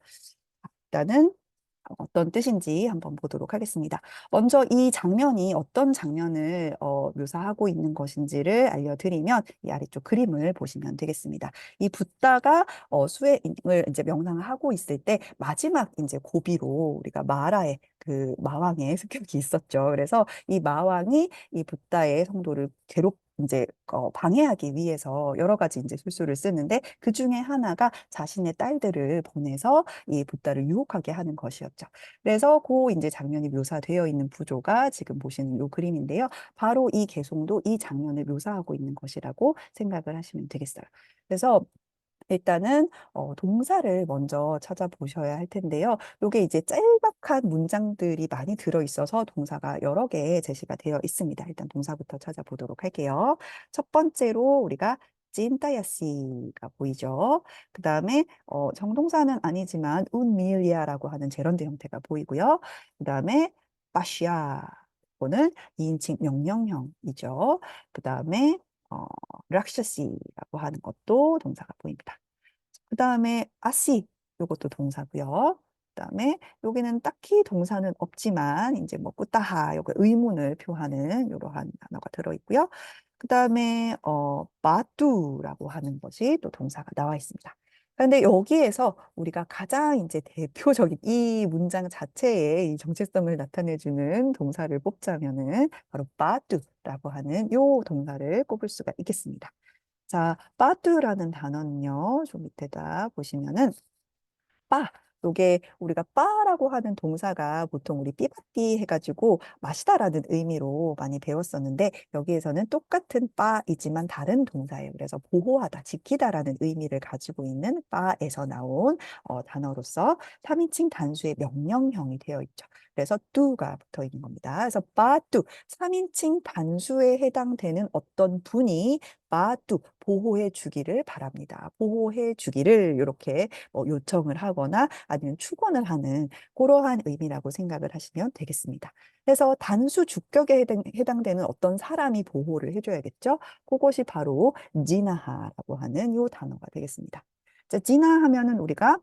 일단은 어떤 뜻인지 한번 보도록 하겠습니다. 먼저 이 장면이 어떤 장면을 묘사하고 있는 것인지를 알려드리면 이 아래쪽 그림을 보시면 되겠습니다. 이 붓다가 수행을 이제 명상을 하고 있을 때 마지막 이제 고비로 우리가 마라의 그 마왕의 습격이 있었죠. 그래서 이 마왕이 이 붓다의 성도를 이제 방해하기 위해서 여러 가지 이제 술수를 쓰는데 그 중에 하나가 자신의 딸들을 보내서 이 붓다를 유혹하게 하는 것이었죠. 그래서 그 이제 장면이 묘사되어 있는 구조가 지금 보시는 이 그림인데요. 바로 이 개송도 이 장면을 묘사하고 있는 것이라고 생각을 하시면 되겠어요. 그래서 일단은 동사를 먼저 찾아보셔야 할 텐데요. 이게 이제 짤막한 문장들이 많이 들어있어서 동사가 여러 개 제시가 되어 있습니다. 일단 동사부터 찾아보도록 할게요. 첫 번째로 우리가 찐따야시가 보이죠. 그 다음에 정동사는 아니지만 운미일리아라고 하는 제런드 형태가 보이고요. 그 다음에 빠시아 이거는 2인칭 명령형이죠. 그 다음에 어, 락샤시라고 하는 것도 동사가 보입니다. 그 다음에 아시 요것도 동사고요. 그 다음에 여기는 딱히 동사는 없지만 이제 뭐 꾸따하 요거 의문을 표하는 이러한 단어가 들어있고요. 그 다음에 마뚜라고 하는 것이 또 동사가 나와 있습니다. 그런데 여기에서 우리가 가장 이제 대표적인 이 문장 자체의 이 정체성을 나타내주는 동사를 뽑자면은 바로 빠뚜라고 하는 요 동사를 꼽을 수가 있겠습니다. 자, 빠뚜라는 단어는요, 좀 밑에다 보시면은, 빠, 요게 우리가 빠라고 하는 동사가 보통 우리 삐바띠 해가지고 마시다라는 의미로 많이 배웠었는데 여기에서는 똑같은 빠이지만 다른 동사예요. 그래서 보호하다, 지키다라는 의미를 가지고 있는 빠에서 나온 단어로서 3인칭 단수의 명령형이 되어 있죠. 그래서 뚜가 붙어 있는 겁니다. 그래서 빠뚜, 3인칭 단수에 해당되는 어떤 분이 빠뚜, 보호해 주기를 바랍니다. 보호해 주기를 이렇게 요청을 하거나 아니면 축원을 하는 그러한 의미라고 생각을 하시면 되겠습니다. 그래서 단수 주격에 해당되는 어떤 사람이 보호를 해줘야겠죠. 그것이 바로 지나하라고 하는 요 단어가 되겠습니다. 자, 지나 하면은 우리가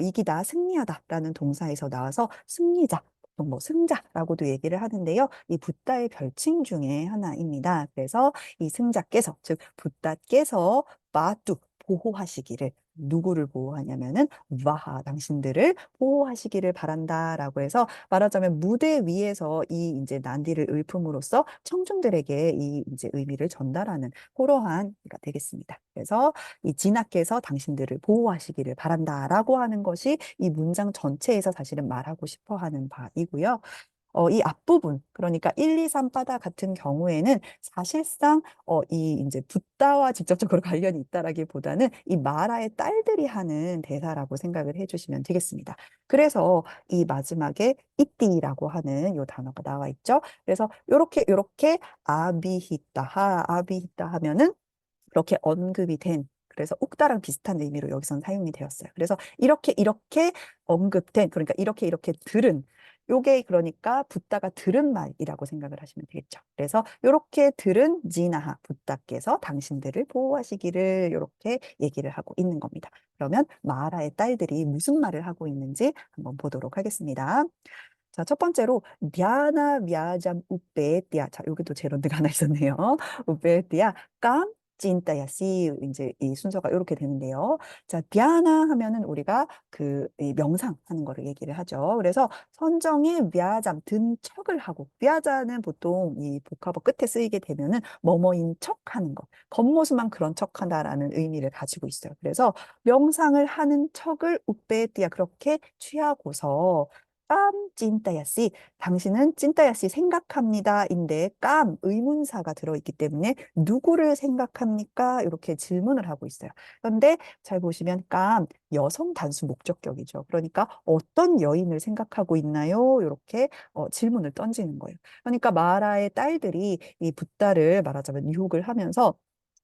이기다, 승리하다라는 동사에서 나와서 승리자, 보통 뭐 승자라고도 얘기를 하는데요. 이 붓다의 별칭 중에 하나입니다. 그래서 이 승자께서, 즉 붓다께서 마뚜 보호하시기를 누구를 보호하냐면은 와하 당신들을 보호하시기를 바란다라고 해서 말하자면 무대 위에서 이 이제 난디를 읊음으로써 청중들에게 이 이제 의미를 전달하는 그러한 가 되겠습니다. 그래서 이 진하께서 당신들을 보호하시기를 바란다라고 하는 것이 이 문장 전체에서 사실은 말하고 싶어 하는 바이고요. 이 앞부분, 그러니까 1, 2, 3 바다 같은 경우에는 사실상 이 이제 붓다와 직접적으로 관련이 있다라기보다는 이 마라의 딸들이 하는 대사라고 생각을 해주시면 되겠습니다. 그래서 이 마지막에 이띠라고 하는 요 단어가 나와 있죠. 그래서 요렇게 아비히따하, 아비히따 하면은 그렇게 언급이 된 그래서 욱다랑 비슷한 의미로 여기선 사용이 되었어요. 그래서 이렇게 언급된 그러니까 이렇게 들은 요게 그러니까 붓다가 들은 말이라고 생각을 하시면 되겠죠. 그래서 이렇게 들은 지나하 붓다께서 당신들을 보호하시기를 이렇게 얘기를 하고 있는 겁니다. 그러면 마라의 딸들이 무슨 말을 하고 있는지 한번 보도록 하겠습니다. 자, 첫 번째로 디아나 미아잠 우베띠아. 자, 여기도 제런드가 하나 있었네요. 우베띠아 깜 찐따야시 이제 이 순서가 이렇게 되는데요. 자, 디아나 하면은 우리가 이 명상하는 거를 얘기를 하죠. 그래서 선정에 미아잠 든 척을 하고 미아자는 보통 이 복합어 끝에 쓰이게 되면은 뭐뭐인 척하는 것, 겉모습만 그런 척한다라는 의미를 가지고 있어요. 그래서 명상을 하는 척을 우베띠아 그렇게 취하고서 깜 찐따야씨, 당신은 찐따야씨 생각합니다인데 깜 의문사가 들어있기 때문에 누구를 생각합니까? 이렇게 질문을 하고 있어요. 그런데 잘 보시면 깜 여성 단수 목적격이죠. 그러니까 어떤 여인을 생각하고 있나요? 이렇게 질문을 던지는 거예요. 그러니까 마라의 딸들이 이 붓다를 말하자면 유혹을 하면서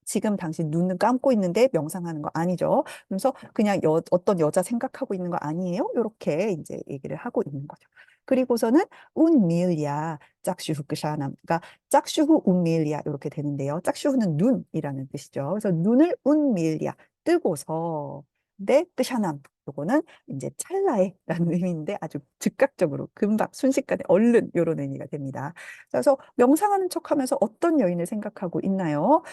지금 당신 눈은 감고 있는데 명상하는 거 아니죠? 그래서 그냥 어떤 여자 생각하고 있는 거 아니에요? 이렇게 이제 얘기를 하고 있는 거죠. 그리고서는 운밀야 짝슈후 끄샤남 그러니까 짝슈후 운밀야 이렇게 되는데요. 짝슈후는 눈이라는 뜻이죠. 그래서 눈을 운밀야 뜨고서 네 끄샤남 요거는 이제 찰나에라는 의미인데 아주 즉각적으로 금방 순식간에 얼른 이런 의미가 됩니다. 그래서 명상하는 척하면서 어떤 여인을 생각하고 있나요?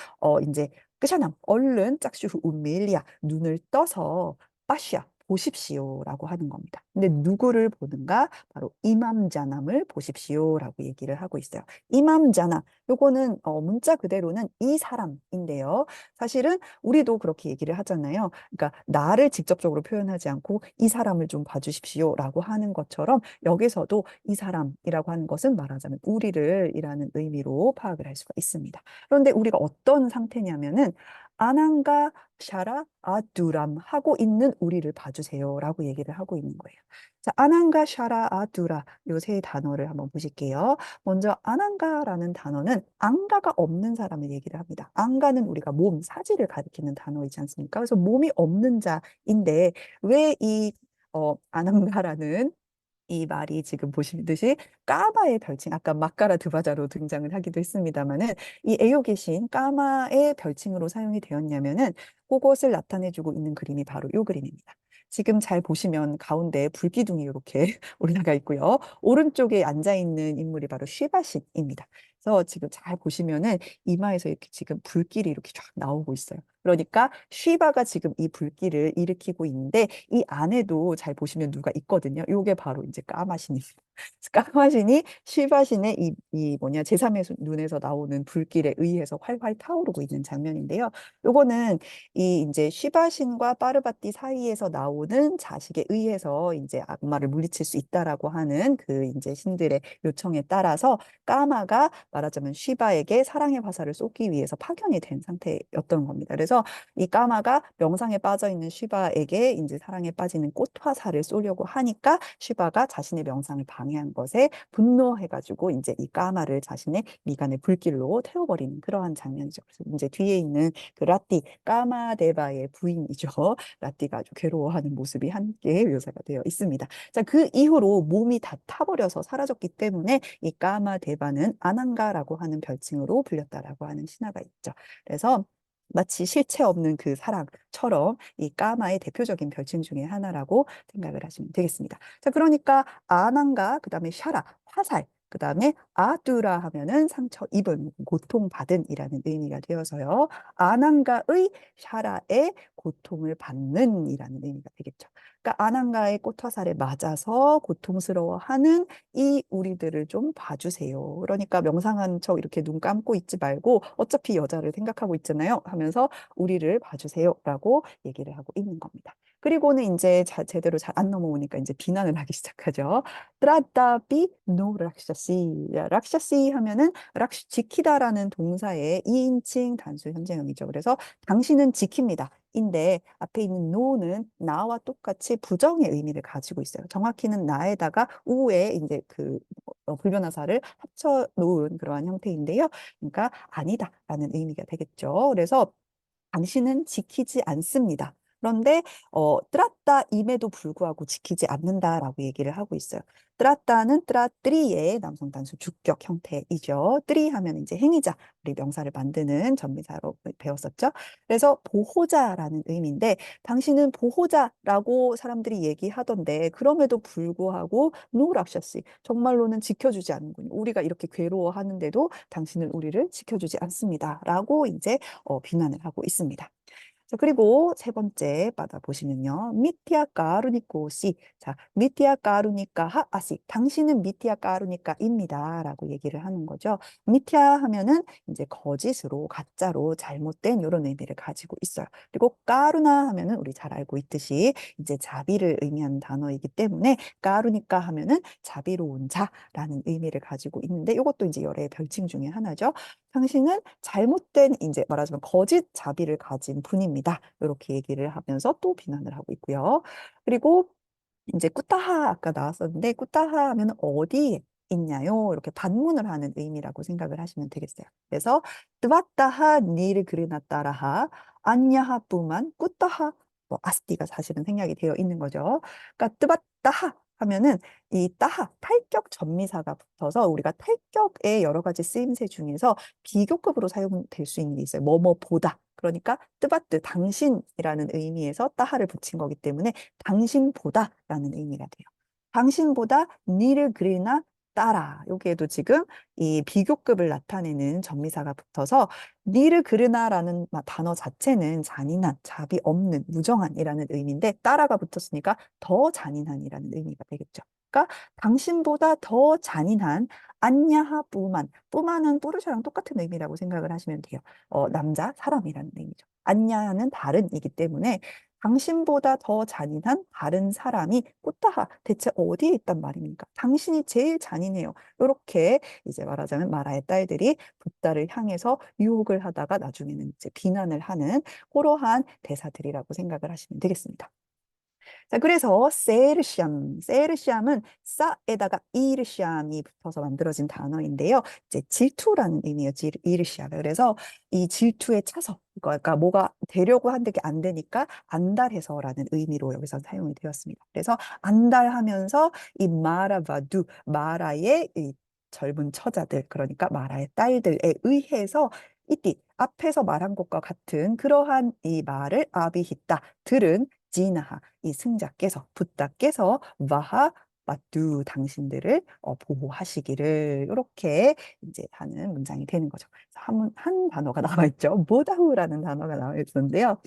이제 끄샤남 얼른 짝슈후 운밀리아 눈을 떠서 빠시아 보십시오라고 하는 겁니다. 근데 누구를 보는가? 바로 이맘자남을 보십시오라고 얘기를 하고 있어요. 이맘자남 요거는 문자 그대로는 이 사람인데요. 사실은 우리도 그렇게 얘기를 하잖아요. 그러니까 나를 직접적으로 표현하지 않고 이 사람을 좀 봐주십시오라고 하는 것처럼 여기서도 이 사람이라고 하는 것은 말하자면 우리를 이라는 의미로 파악을 할 수가 있습니다. 그런데 우리가 어떤 상태냐면은 아난가 샤라 아두람 하고 있는 우리를 봐주세요라고 얘기를 하고 있는 거예요. 자, 아난가 샤라 아두라 요 세 단어를 한번 보실게요. 먼저 아난가라는 단어는 안가가 없는 사람을 얘기를 합니다. 안가는 우리가 몸, 사지를 가리키는 단어이지 않습니까? 그래서 몸이 없는 자인데 왜 이 아난가라는 이 말이 지금 보시듯이 까마의 별칭, 아까 마까라 드바자로 등장을 하기도 했습니다만은 이 애요계신 까마의 별칭으로 사용이 되었냐면은 그것을 나타내주고 있는 그림이 바로 이 그림입니다. 지금 잘 보시면 가운데 불기둥이 이렇게 올라가 있고요. 오른쪽에 앉아 있는 인물이 바로 쉬바신입니다. 그래서 지금 잘 보시면은 이마에서 이렇게 지금 불길이 이렇게 쫙 나오고 있어요. 그러니까 쉬바가 지금 이 불길을 일으키고 있는데 이 안에도 잘 보시면 누가 있거든요. 요게 바로 이제 까마신입니다. 까마신이 쉬바신의 이 뭐냐 제3의 눈에서 나오는 불길에 의해서 활활 타오르고 있는 장면인데요. 요거는 이 이제 쉬바신과 파르바티 사이에서 나오는 자식에 의해서 이제 악마를 물리칠 수 있다라고 하는 그 이제 신들의 요청에 따라서 까마가 말하자면 쉬바에게 사랑의 화살을 쏘기 위해서 파견이 된 상태였던 겁니다. 그래서 이 까마가 명상에 빠져 있는 쉬바에게 이제 사랑에 빠지는 꽃 화살을 쏘려고 하니까 쉬바가 자신의 명상을 방해한 것에 분노해가지고 이제 이 까마를 자신의 미간의 불길로 태워버리는 그러한 장면이죠. 그래서 이제 뒤에 있는 그 라띠 까마데바의 부인이죠. 라띠가 아주 괴로워하는 모습이 함께 묘사가 되어 있습니다. 자, 그 이후로 몸이 다 타버려서 사라졌기 때문에 이 까마데바는 아난가라고 하는 별칭으로 불렸다라고 하는 신화가 있죠. 그래서 마치 실체 없는 그 사랑처럼 이 까마의 대표적인 별칭 중에 하나라고 생각을 하시면 되겠습니다. 자, 그러니까 아난가, 그다음에 샤라, 화살, 그다음에 아두라 하면은 상처 입은, 고통받은이라는 의미가 되어서요. 아난가의 샤라의 고통을 받는이라는 의미가 되겠죠. 그러니까 아난가의 꽃화살에 맞아서 고통스러워하는 이 우리들을 좀 봐주세요. 그러니까 명상한 척 이렇게 눈 감고 있지 말고 어차피 여자를 생각하고 있잖아요 하면서 우리를 봐주세요라고 얘기를 하고 있는 겁니다. 그리고는 이제 제대로 잘 안 넘어오니까 이제 비난을 하기 시작하죠. 트라다비 노 락샤시. 락샤시 하면은 지키다라는 동사의 2인칭 단수 현재형이죠. 그래서 당신은 지킵니다. 인데 앞에 있는 no는 나와 똑같이 부정의 의미를 가지고 있어요. 정확히는 나에다가 우에 이제 그 불변화사를 합쳐 놓은 그러한 형태인데요. 그러니까 아니다라는 의미가 되겠죠. 그래서 당신은 지키지 않습니다. 그런데 뜨랐다임에도 불구하고 지키지 않는다라고 얘기를 하고 있어요. 뜨랐다는 뜨라뜨리의 남성 단수 주격 형태이죠. 뜨리 하면 이제 행위자, 우리 명사를 만드는 전미사로 배웠었죠. 그래서 보호자라는 의미인데 당신은 보호자라고 사람들이 얘기하던데 그럼에도 불구하고 노락샤시 정말로는 지켜주지 않는군요. 우리가 이렇게 괴로워하는데도 당신은 우리를 지켜주지 않습니다라고 이제 비난을 하고 있습니다. 자, 그리고 세 번째 받아보시면요. 미티아 까루니코시. 자, 미티아 까루니까 하아시. 당신은 미티아 까루니까입니다. 라고 얘기를 하는 거죠. 미티아 하면은 이제 거짓으로, 가짜로, 잘못된 이런 의미를 가지고 있어요. 그리고 까루나 하면은 우리 잘 알고 있듯이 이제 자비를 의미하는 단어이기 때문에 까루니까 하면은 자비로운 자라는 의미를 가지고 있는데 이것도 이제 열의 별칭 중에 하나죠. 당신은 잘못된 이제 말하자면 거짓 자비를 가진 분입니다. 이렇게 얘기를 하면서 또 비난을 하고 있고요. 그리고 이제 꾸타하 아까 나왔었는데 꾸타하 하면 어디에 있냐요? 이렇게 반문을 하는 의미라고 생각을 하시면 되겠어요. 그래서 뜨바따하 니를 그르나따라하 안냐하뿐만 꾸타하 뭐 아스티가 사실은 생략이 되어 있는 거죠. 그러니까 뜨바따하 하면은 이 따하 탈격 전미사가 붙어서 우리가 탈격의 여러 가지 쓰임새 중에서 비교급으로 사용될 수 있는 게 있어요. 뭐뭐보다. 그러니까 뜨바뜨 당신이라는 의미에서 따하를 붙인 거기 때문에 당신보다라는 의미가 돼요. 당신보다 니를 그리나 따라. 여기에도 지금 이 비교급을 나타내는 전미사가 붙어서 니를 그르나라는 단어 자체는 잔인한, 자비 없는, 무정한이라는 의미인데 따라가 붙었으니까 더 잔인한이라는 의미가 되겠죠. 그러니까 당신보다 더 잔인한 안냐하 뿌만. 뿌만은 뿌르샤랑 똑같은 의미라고 생각을 하시면 돼요. 남자, 사람이라는 의미죠. 안냐는 다른이기 때문에 당신보다 더 잔인한 다른 사람이 꾸따하 대체 어디에 있단 말입니까? 당신이 제일 잔인해요. 이렇게 이제 말하자면 마라의 딸들이 붓다를 향해서 유혹을 하다가 나중에는 이제 비난을 하는 그러한 대사들이라고 생각을 하시면 되겠습니다. 자, 그래서 세르시암은 싸에다가 이르시암이 붙어서 만들어진 단어인데요. 이제 질투라는 의미예요. 이르시암. 그래서 이 질투에 차서, 그러니까 뭐가 되려고 하는데 그게 안 되니까 안달해서라는 의미로 여기서 사용이 되었습니다. 그래서 안달하면서 이 마라바두, 마라의 이 젊은 처자들, 그러니까 마라의 딸들에 의해서 이띠 앞에서 말한 것과 같은 그러한 이 말을 아비히따 들은 지나하 이 승자께서 붓다께서 와하 바두 당신들을 보호하시기를 이렇게 이제 하는 문장이 되는 거죠. 그래서 한 단어가 나와 있죠. 보다후라는 단어가 나와 있었는데요.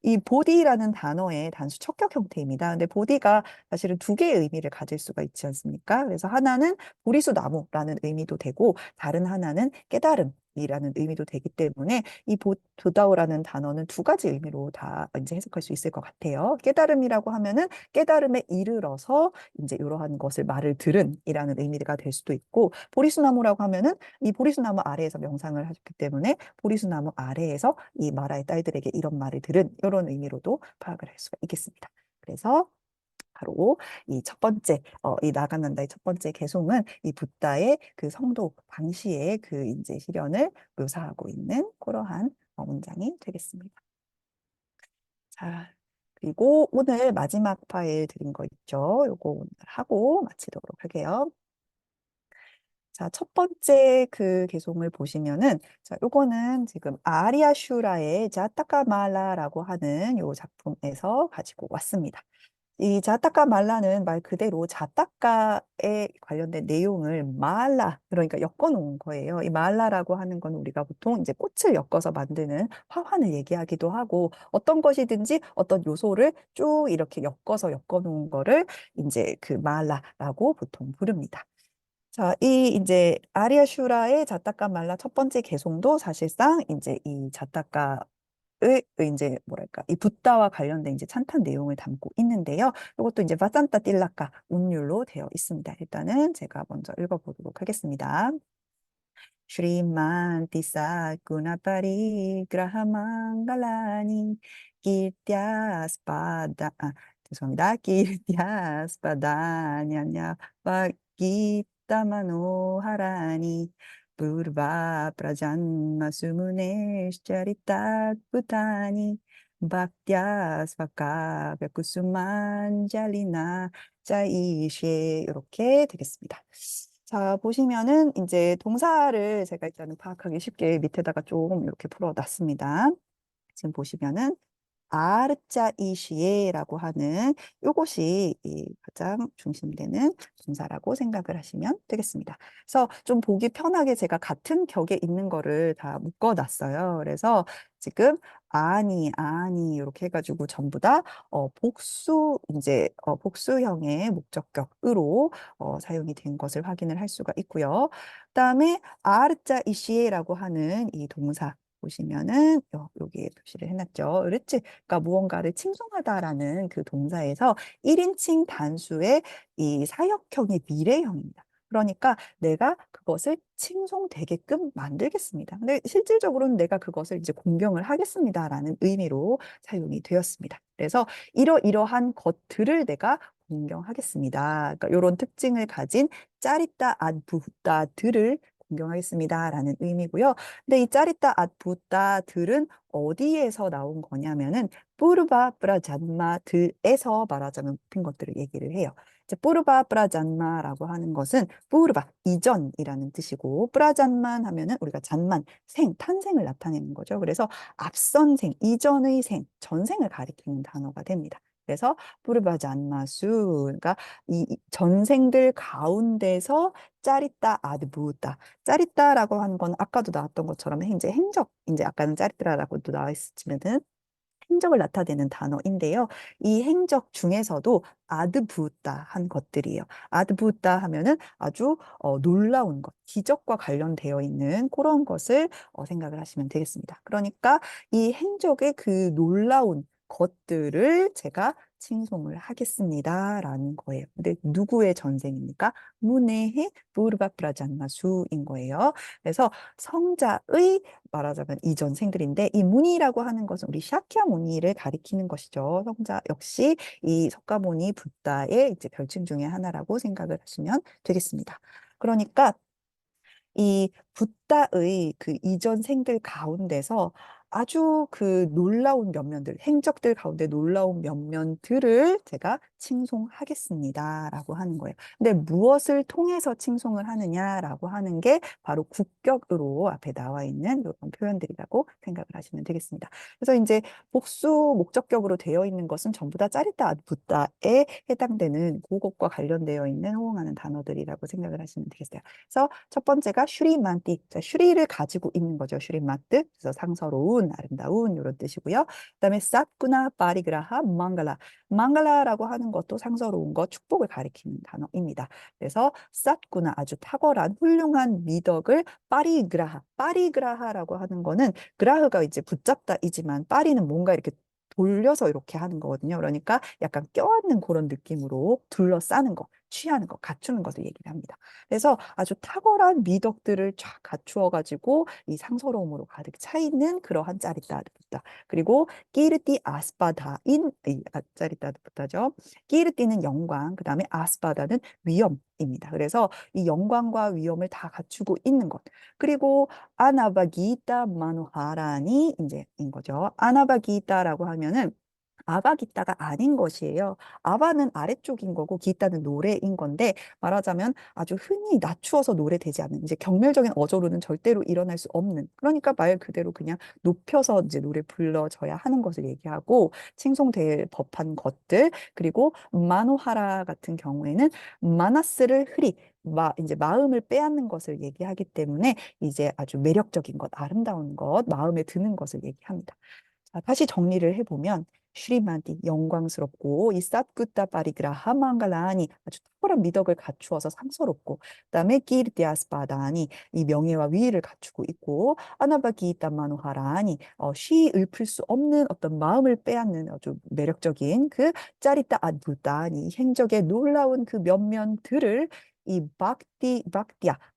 이 보디라는 단어의 단수 척격 형태입니다. 근데 보디가 사실은 두 개의 의미를 가질 수가 있지 않습니까? 그래서 하나는 보리수 나무라는 의미도 되고 다른 하나는 깨달음이라는 의미도 되기 때문에 이 보다오라는 단어는 두 가지 의미로 다 이제 해석할 수 있을 것 같아요. 깨달음이라고 하면은 깨달음에 이르러서 이제 이러한 것을 말을 들은이라는 의미가 될 수도 있고 보리수나무라고 하면은 이 보리수나무 아래에서 명상을 하셨기 때문에 보리수나무 아래에서 이 마라의 딸들에게 이런 말을 들은 이런 의미로도 파악을 할 수가 있겠습니다. 그래서 바로 이 첫 번째, 이 나가난다의 첫 번째 개송은 이 붓다의 그 성도 방시의 그 이제 시련을 묘사하고 있는 그러한 문장이 되겠습니다. 자, 그리고 오늘 마지막 파일 드린 거 있죠? 요거 오늘 하고 마치도록 할게요. 자, 첫 번째 그 개송을 보시면은, 자, 요거는 지금 아리아 슈라의 자타카 말라라고 하는 요 작품에서 가지고 왔습니다. 이 자타카 말라는 말 그대로 자타카에 관련된 내용을 말라, 그러니까 엮어 놓은 거예요. 이 말라라고 하는 건 우리가 보통 이제 꽃을 엮어서 만드는 화환을 얘기하기도 하고 어떤 것이든지 어떤 요소를 쭉 이렇게 엮어 놓은 거를 이제 그 말라라고 보통 부릅니다. 자, 이 이제 아리아 슈라의 자타카 말라 첫 번째 개송도 사실상 이제 이 자타카의 이제 뭐랄까 이 붓다와 관련된 이제 찬탄 내용을 담고 있는데요. 이것도 이제 바산타 틸라카 운율로 되어 있습니다. 일단은 제가 먼저 읽어보도록 하겠습니다. श्रीमान तिसा गुणापरी ग्रहमंगलानि कीर्त्यास्पदा 죄송합니다. कीर्त्यास्पदान्यन्या गीतमनोहराणि पूर्वा प्रजन्मसुमुनेश्चरितात् भूतानि भक्त्या 스와카베쿠수만잘리나 짜이시에 이렇게 되겠습니다. 자, 보시면은 이제 동사를 제가 일단은 파악하기 쉽게 밑에다가 좀 이렇게 풀어놨습니다. 지금 보시면은 아르짜이시에라고 하는 요것이 이 가장 중심되는 동사라고 생각을 하시면 되겠습니다. 그래서 좀 보기 편하게 제가 같은 격에 있는 거를 다 묶어놨어요. 그래서 지금 아니 이렇게 해가지고 전부 다 복수 이제 복수형의 목적격으로 사용이 된 것을 확인을 할 수가 있고요. 그다음에 아르짜이시에라고 하는 이 동사 보시면은 여기에 표시를 해놨죠. 르츠, 그러니까 무언가를 칭송하다라는 그 동사에서 1인칭 단수의 이 사역형의 미래형입니다. 그러니까 내가 그것을 칭송되게끔 만들겠습니다. 근데 실질적으로는 내가 그것을 이제 공경을 하겠습니다라는 의미로 사용이 되었습니다. 그래서 이러이러한 것들을 내가 공경하겠습니다. 그러니까 이런 특징을 가진 짜리따 안부따들을 공경하겠습니다라는 의미고요. 근데 이 짜리따 앗부따들은 어디에서 나온 거냐면은 뿌르바 프라잔마들에서 말하자면 뽑힌 것들을 얘기를 해요. 이제 뿌르바 프라잔마라고 하는 것은 뿌르바 이전이라는 뜻이고 프라잔만 하면은 우리가 잔만 탄생을 나타내는 거죠. 그래서 앞선 생, 이전의 생, 전생을 가리키는 단어가 됩니다. 그래서 뿌르바잔마수 그러니까 이 전생들 가운데서 짜리따 아드부따 짜릿다라고 하는 건 아까도 나왔던 것처럼 이제 행적, 이제 아까는 짜릿다라고도 나와 있었지만은 행적을 나타내는 단어인데요. 이 행적 중에서도 아드부따 한 것들이에요. 아드부따 하면은 아주 놀라운 것, 기적과 관련되어 있는 그런 것을 생각을 하시면 되겠습니다. 그러니까 이 행적의 그 놀라운 것들을 제가 칭송을 하겠습니다라는 거예요. 근데 누구의 전생입니까? 문해의 부르바프라잔마수인 거예요. 그래서 성자의 말하자면 이전 생들인데 이 무니라고 하는 것은 우리 샤키야 무니를 가리키는 것이죠. 성자 역시 이 석가모니 붓다의 이제 별칭 중에 하나라고 생각을 하시면 되겠습니다. 그러니까 이 붓다의 그 이전 생들 가운데서 아주 그 놀라운 면면들, 행적들 가운데 놀라운 면면들을 제가 칭송하겠습니다라고 하는 거예요. 근데 무엇을 통해서 칭송을 하느냐라고 하는 게 바로 국격으로 앞에 나와 있는 이런 표현들이라고 생각을 하시면 되겠습니다. 그래서 이제 복수 목적격으로 되어 있는 것은 전부 다 짜리따 붓다에 해당되는 그것과 관련되어 있는 호응하는 단어들이라고 생각을 하시면 되겠어요. 그래서 첫 번째가 슈리만띠, 자, 슈리를 가지고 있는 거죠. 슈리마트, 그래서 상서로운, 아름다운 이런 뜻이고요. 그다음에 쌌구나 파리그라하 망갈라, 망갈라라고 하는 것도 상서로운 것, 축복을 가리키는 단어입니다. 그래서 쌌구나 아주 탁월한 훌륭한 미덕을 파리그라하, 파리그라하라고 하는 거는 그라흐가 이제 붙잡다이지만 파리는 뭔가 이렇게 돌려서 이렇게 하는 거거든요. 그러니까 약간 껴안는 그런 느낌으로 둘러싸는 거, 취하는 거, 갖추는 것을 얘기를 합니다. 그래서 아주 탁월한 미덕들을 쫙 갖추어 가지고 이 상서로움으로 가득 차 있는 그러한 짜릿다드부다. 그리고 끼르띠 아스파다인 이 짜릿다드부다죠. 끼르띠는 영광, 그다음에 아스파다는 위엄입니다. 그래서 이 영광과 위엄을 다 갖추고 있는 것. 그리고 아나바기타 마누하라니 이제인 거죠. 아나바기타라고 하면은 아바기타가 아닌 것이에요. 아바는 아래쪽인 거고 기타는 노래인 건데 말하자면 아주 흔히 낮추어서 노래되지 않는 이제 경멸적인 어조로는 절대로 일어날 수 없는 그러니까 말 그대로 그냥 높여서 이제 노래 불러져야 하는 것을 얘기하고 칭송될 법한 것들 그리고 마노하라 같은 경우에는 마나스를 흐리 이제 마음을 빼앗는 것을 얘기하기 때문에 이제 아주 매력적인 것, 아름다운 것, 마음에 드는 것을 얘기합니다. 자, 다시 정리를 해보면 슈리만티 영광스럽고 이 쌉구따 파리그라 하망갈라니 아주 탁월한 미덕을 갖추어서 상서롭고 그다음에 끼르티아스바다니 이 명예와 위위를 갖추고 있고 아나바기이따 마누하라니 쉬 읊을 수 없는 어떤 마음을 빼앗는 아주 매력적인 그 짜리따 아부다니 행적의 놀라운 그 면면들을 이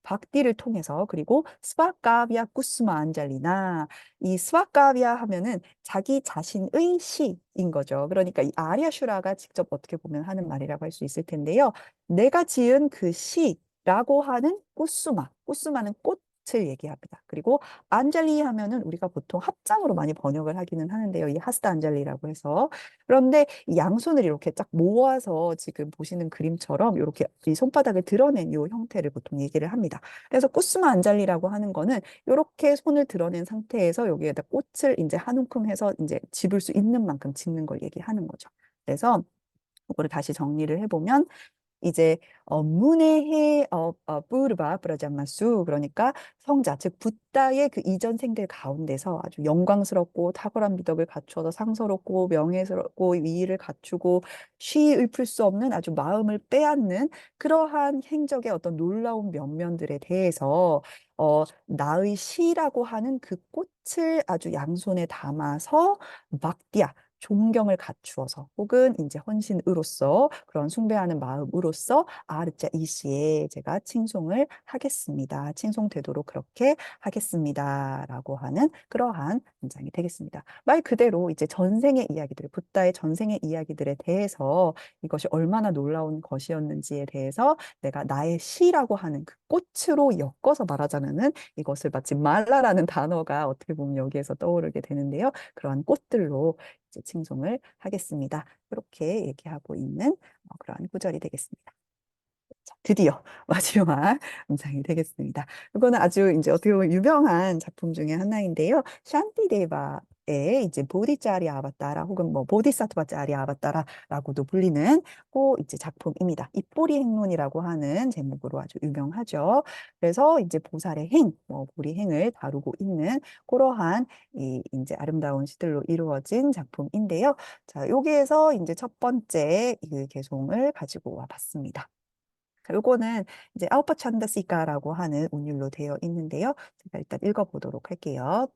박디를 통해서 그리고 스바카비아 쿠스마 안잘리나 이 스와카비아 하면은 자기 자신의 시인 거죠. 그러니까 이 아리아 슈라가 직접 어떻게 보면 하는 말이라고 할 수 있을 텐데요. 내가 지은 그 시라고 하는 꾸스마, 꾸스마는 꽃을 얘기합니다. 그리고 안젤리 하면은 우리가 보통 합장으로 많이 번역을 하기는 하는데요. 이 하스타 안젤리라고 해서 그런데 이 양손을 이렇게 쫙 모아서 지금 보시는 그림처럼 이렇게 이 손바닥을 드러낸 이 형태를 보통 얘기를 합니다. 그래서 꾸스마 안젤리라고 하는 거는 이렇게 손을 드러낸 상태에서 여기에다 꽃을 이제 한 움큼 해서 이제 집을 수 있는 만큼 짓는 걸 얘기하는 거죠. 그래서 이거를 다시 정리를 해보면 이제 문해의 뿌르바 브라자마수 그러니까 성자 즉 붓다의 그 이전 생들 가운데서 아주 영광스럽고 탁월한 미덕을 갖추어서 상서롭고 명예스럽고 위위를 갖추고 쉬 읊을 수 없는 아주 마음을 빼앗는 그러한 행적의 어떤 놀라운 면면들에 대해서 나의 시라고 하는 그 꽃을 아주 양손에 담아서 막디아 존경을 갖추어서 혹은 이제 헌신으로서 그런 숭배하는 마음으로서 아르짜 이시에 제가 칭송을 하겠습니다. 칭송되도록 그렇게 하겠습니다라고 하는 그러한 문장이 되겠습니다. 말 그대로 이제 전생의 이야기들, 붓다의 전생의 이야기들에 대해서 이것이 얼마나 놀라운 것이었는지에 대해서 내가 나의 시라고 하는 그 꽃으로 엮어서 말하자면은 이것을 마치 말라라는 단어가 어떻게 보면 여기에서 떠오르게 되는데요. 그러한 꽃들로 이제 칭송을 하겠습니다. 이렇게 얘기하고 있는 그러한 구절이 되겠습니다. 자, 드디어 마지막 문장이 되겠습니다. 이거는 아주 이제 어떻게 보면 유명한 작품 중에 하나인데요. 샨티데바의 이제 보디짜리 아바따라 혹은 뭐 보디사트바짜리 아바따라라고도 불리는 그 이제 작품입니다. 입보리 행론이라고 하는 제목으로 아주 유명하죠. 그래서 이제 보살의 행, 뭐 보리 행을 다루고 있는 그러한 이 이제 아름다운 시들로 이루어진 작품인데요. 자, 여기에서 이제 첫 번째 그 개송을 가지고 와 봤습니다. 요거는 이제 아우파 찬다시카라고 하는 운율로 되어 있는데요. 제가 일단 읽어보도록 할게요.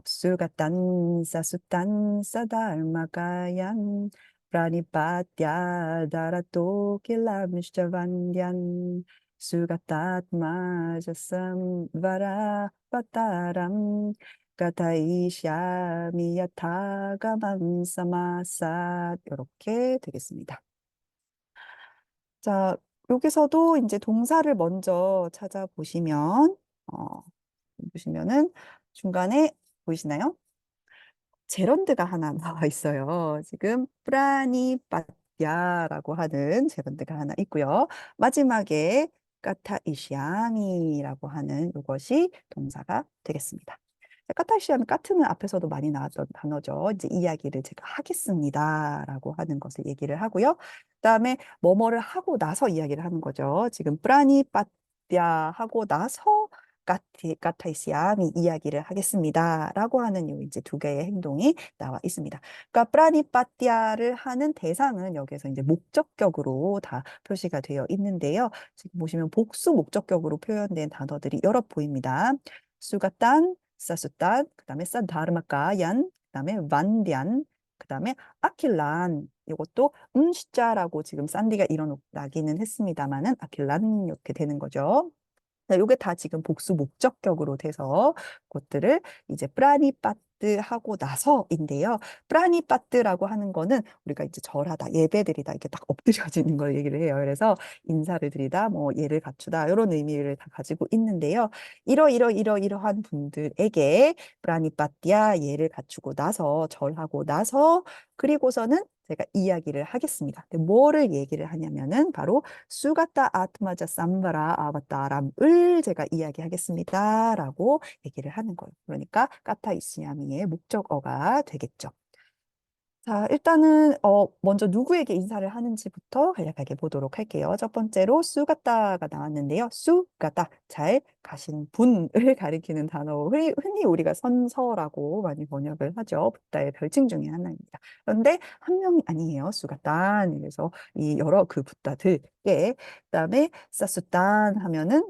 수가탄 사수탄 사달마가얀 프라니파트야 다라토 킬라미샤반디안 수가탓 마자삼 바라 파타람 가타이샤 미야타가만 사마삿 이렇게 되겠습니다. 자, 여기서도 이제 동사를 먼저 찾아보시면, 보시면은 중간에 보이시나요? 제런드가 하나 나와 있어요. 지금, 프라니 빠띠아라고 하는 제번드가 하나 있고요. 마지막에 까타이시아미라고 하는 이것이 동사가 되겠습니다. 까타이시아미, 까트는 앞에서도 많이 나왔던 단어죠. 이제 이야기를 제가 하겠습니다라고 하는 것을 얘기를 하고요. 그다음에 뭐뭐를 하고 나서 이야기를 하는 거죠. 지금 프라니 빠띠아 하고 나서 까타이시아미 이야기를 하겠습니다라고 하는 요 이제 두 개의 행동이 나와 있습니다. 그러니까 프라니파티아를 하는 대상은 여기서 이제 목적격으로 다 표시가 되어 있는데요. 지금 보시면 복수 목적격으로 표현된 단어들이 여러 보입니다. 수가탄, 사수탄, 그다음에 사다르마카얀, 그다음에 반디안, 그다음에 아킬란. 이것도 시자라고 지금 산디가 일어나기는 했습니다만은 아킬란 이렇게 되는 거죠. 요게 다 지금 복수 목적격으로 돼서 그것들을 이제 프라니파트 하고 나서인데요. 프라니파트라고 하는 거는 우리가 이제 절하다, 예배드리다 이렇게 딱 엎드려지는 걸 얘기를 해요. 그래서 인사를 드리다, 뭐 예를 갖추다 이런 의미를 다 가지고 있는데요. 이러한 분들에게 프라니파티아 예를 갖추고 나서 절하고 나서 그리고서는 제가 이야기를 하겠습니다. 근데 뭐를 얘기를 하냐면은 바로 수가타 아트마자 삼바라 아바타람을 제가 이야기하겠습니다라고 얘기를 하는 거예요. 그러니까 까타 이시야미의 목적어가 되겠죠. 자, 일단은 먼저 누구에게 인사를 하는지부터 간략하게 보도록 할게요. 첫 번째로 수가따가 나왔는데요. 수가따, 잘 가신 분을 가리키는 단어, 흔히 우리가 선서라고 많이 번역을 하죠. 붓다의 별칭 중에 하나입니다. 그런데 한 명이 아니에요. 수가따. 그래서 이 여러 그 붓다들께 그다음에 사수딴 하면은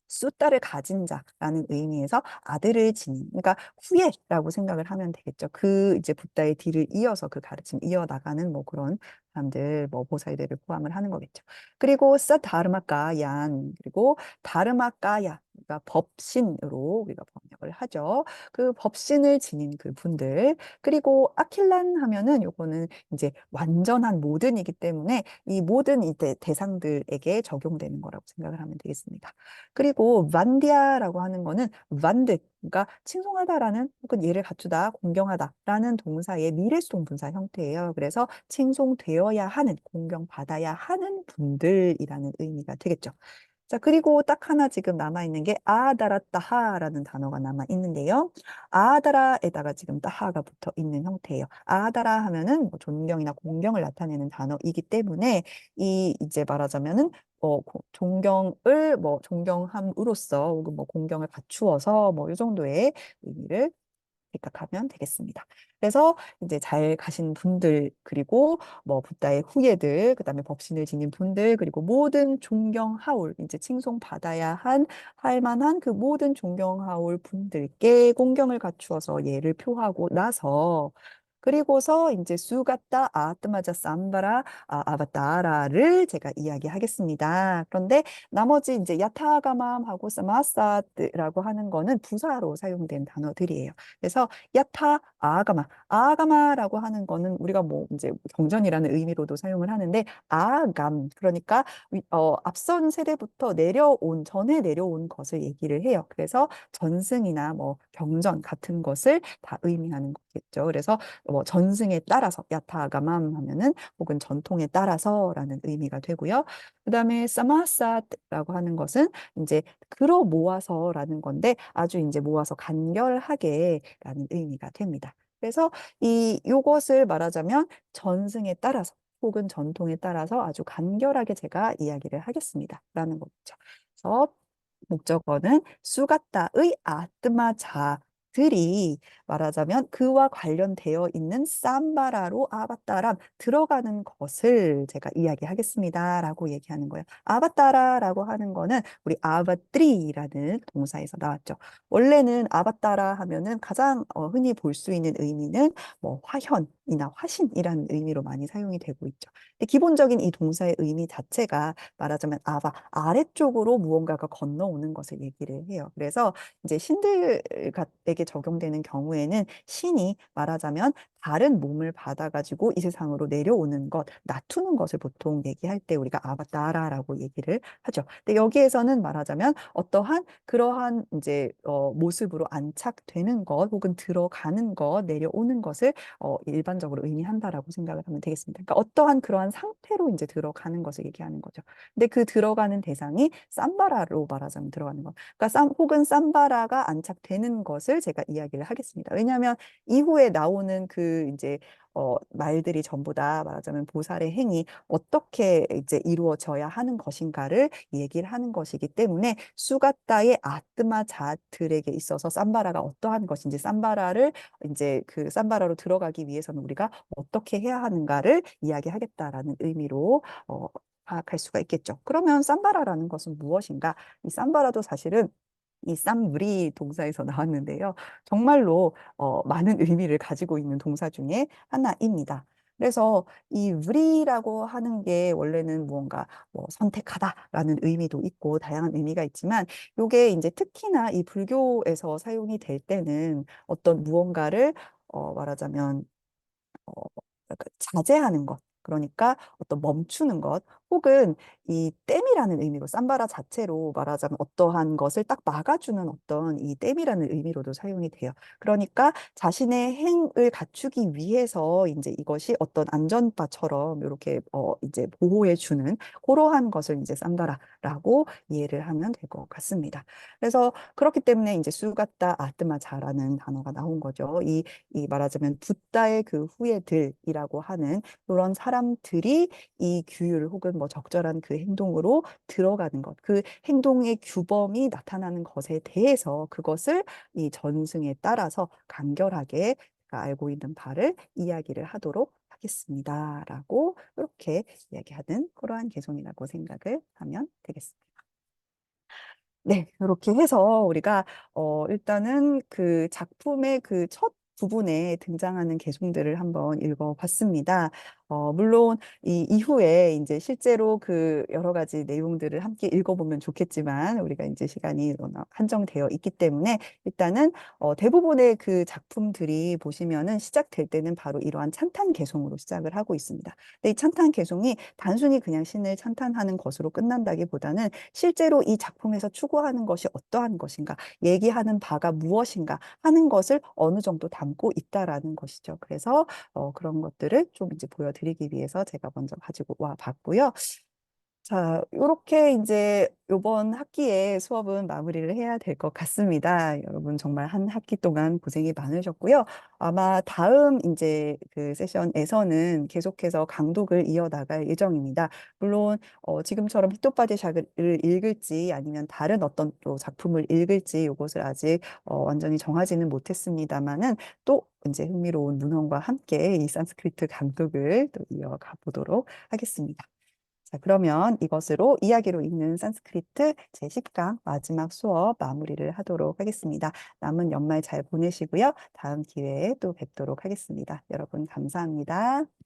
숫다를 가진 자라는 의미에서 아들을 지닌, 그러니까 후예라고 생각을 하면 되겠죠. 그 이제 붓다의 뒤를 이어서 그 가르침 이어나가는 뭐 그런 사람들, 뭐 보살들을 포함을 하는 거겠죠. 그리고 사다르마까얀, 그리고 다르마까야, 그러니까 법신으로 우리가 번역을 하죠. 그 법신을 지닌 그 분들, 그리고 아킬란 하면은 요거는 이제 완전한 모든이기 때문에 이 모든 이제 대상들에게 적용되는 거라고 생각을 하면 되겠습니다. 그리고 반디아라고 하는 거는 반드, 그러니까 칭송하다라는 혹은 예를 갖추다, 공경하다라는 동사의 미래수동 분사 형태예요. 그래서 칭송되어야 하는, 공경받아야 하는 분들이라는 의미가 되겠죠. 자, 그리고 딱 하나 지금 남아있는 게 아다라따하라는 단어가 남아있는데요. 아다라에다가 지금 따하가 붙어 있는 형태예요. 아다라 하면은 뭐 존경이나 공경을 나타내는 단어이기 때문에 이 이제 말하자면은 존경을 뭐 존경함으로써 혹은 뭐 공경을 갖추어서 뭐 이 정도의 의미를 생각하면 되겠습니다. 그래서 이제 잘 가신 분들 그리고 뭐 붓다의 후예들 그다음에 법신을 지닌 분들 그리고 모든 존경하올 이제 칭송받아야 할 만한 그 모든 존경하올 분들께 공경을 갖추어서 예를 표하고 나서 그리고서 이제 수가타 아트마자 삼바라 아바타라를 제가 이야기하겠습니다. 그런데 나머지 이제 야타가맘하고 사마사트라고 하는 거는 부사로 사용된 단어들이에요. 그래서 야타 아가마 아가마라고 하는 거는 우리가 뭐 이제 경전이라는 의미로도 사용을 하는데 아감 그러니까 앞선 세대부터 내려온 전에 내려온 것을 얘기를 해요. 그래서 전승이나 뭐 경전 같은 것을 다 의미하는 거겠죠. 그래서 뭐 전승에 따라서 야타가맘 하면은 혹은 전통에 따라서라는 의미가 되고요. 그다음에 사마사라고 하는 것은 이제 끌어 모아서라는 건데 아주 이제 모아서 간결하게라는 의미가 됩니다. 그래서 이 요것을 말하자면 전승에 따라서 혹은 전통에 따라서 아주 간결하게 제가 이야기를 하겠습니다라는 거죠. 그래서 목적어는 수가타의 아뜨마자들이 말하자면 그와 관련되어 있는 삼바라로 아바따람 들어가는 것을 제가 이야기하겠습니다라고 얘기하는 거예요. 아바따라라고 하는 거는 우리 아바뜨리라는 동사에서 나왔죠. 원래는 아바따라 하면은 가장 흔히 볼 수 있는 의미는 뭐 화현이나 화신이라는 의미로 많이 사용이 되고 있죠. 근데 기본적인 이 동사의 의미 자체가 말하자면 아래쪽으로 무언가가 건너오는 것을 얘기를 해요. 그래서 이제 신들에게 적용되는 경우에는 신이 말하자면 다른 몸을 받아가지고 이 세상으로 내려오는 것, 나투는 것을 보통 얘기할 때 우리가 아바타라라고 얘기를 하죠. 근데 여기에서는 말하자면 어떠한 그러한 이제 모습으로 안착되는 것 혹은 들어가는 것, 내려오는 것을 일반적으로 의미한다라고 생각을 하면 되겠습니다. 그러니까 어떠한 그러한 상태로 이제 들어가는 것을 얘기하는 거죠. 근데 그 들어가는 대상이 삼바라로 말하자면 들어가는 것. 그러니까 혹은 삼바라가 안착되는 것을 제가 이야기를 하겠습니다. 왜냐하면 이후에 나오는 그 이제 말들이 전부 다 말하자면 보살의 행위 어떻게 이제 이루어져야 하는 것인가를 얘기를 하는 것이기 때문에 수가타의 아트마 자들에게 있어서 삼바라가 어떠한 것인지 삼바라를 이제 그 삼바라로 들어가기 위해서는 우리가 어떻게 해야 하는가를 이야기하겠다라는 의미로 파악할 수가 있겠죠. 그러면 삼바라라는 것은 무엇인가? 이 삼바라도 사실은 이 쌈무리 동사에서 나왔는데요. 정말로 많은 의미를 가지고 있는 동사 중에 하나입니다. 그래서 이 무리라고 하는 게 원래는 무언가 뭐 선택하다라는 의미도 있고 다양한 의미가 있지만 이게 이제 특히나 이 불교에서 사용이 될 때는 어떤 무언가를 말하자면 어, 약간 자제하는 것. 그러니까 어떤 멈추는 것 혹은 이 댐이라는 의미로 삼바라 자체로 말하자면 어떠한 것을 딱 막아주는 어떤 이 댐이라는 의미로도 사용이 돼요. 그러니까 자신의 행을 갖추기 위해서 이제 이것이 어떤 안전바처럼 이렇게 이제 보호해주는 그러한 것을 이제 삼바라라고 이해를 하면 될 것 같습니다. 그래서 그렇기 때문에 이제 수가타 아트마자라는 단어가 나온 거죠. 이 말하자면 붓다의 그 후예들이라고 하는 그런 사람들이 이 규율 혹은 뭐 적절한 그 행동으로 들어가는 것, 그 행동의 규범이 나타나는 것에 대해서 그것을 이 전승에 따라서 간결하게 알고 있는 바를 이야기를 하도록 하겠습니다라고 이렇게 이야기하는 그러한 개송이라고 생각을 하면 되겠습니다. 네, 이렇게 해서 우리가 일단은 그 작품의 그 첫 부분에 등장하는 개송들을 한번 읽어봤습니다. 물론 이 이후에 이제 실제로 그 여러 가지 내용들을 함께 읽어보면 좋겠지만 우리가 이제 시간이 워낙 한정되어 있기 때문에 일단은 대부분의 그 작품들이 보시면은 시작될 때는 바로 이러한 찬탄 개송으로 시작을 하고 있습니다. 근데 이 찬탄 개송이 단순히 그냥 신을 찬탄하는 것으로 끝난다기보다는 실제로 이 작품에서 추구하는 것이 어떠한 것인가, 얘기하는 바가 무엇인가 하는 것을 어느 정도 담고 있다라는 것이죠. 그래서 그런 것들을 좀 이제 보여드리기 위해서 제가 먼저 가지고 와 봤고요. 자, 이렇게 이제 이번 학기에 수업은 마무리를 해야 될 것 같습니다. 여러분 정말 한 학기 동안 고생이 많으셨고요. 아마 다음 이제 그 세션에서는 계속해서 강독을 이어나갈 예정입니다. 물론 지금처럼 히토파디샤를 읽을지 아니면 다른 어떤 또 작품을 읽을지 이것을 아직 완전히 정하지는 못했습니다만은 또 이제 흥미로운 문헌과 함께 이 산스크리트 강독을 또 이어가 보도록 하겠습니다. 자, 그러면 이것으로 이야기로 읽는 산스크리트 제10강 마지막 수업 마무리를 하도록 하겠습니다. 남은 연말 잘 보내시고요. 다음 기회에 또 뵙도록 하겠습니다. 여러분 감사합니다.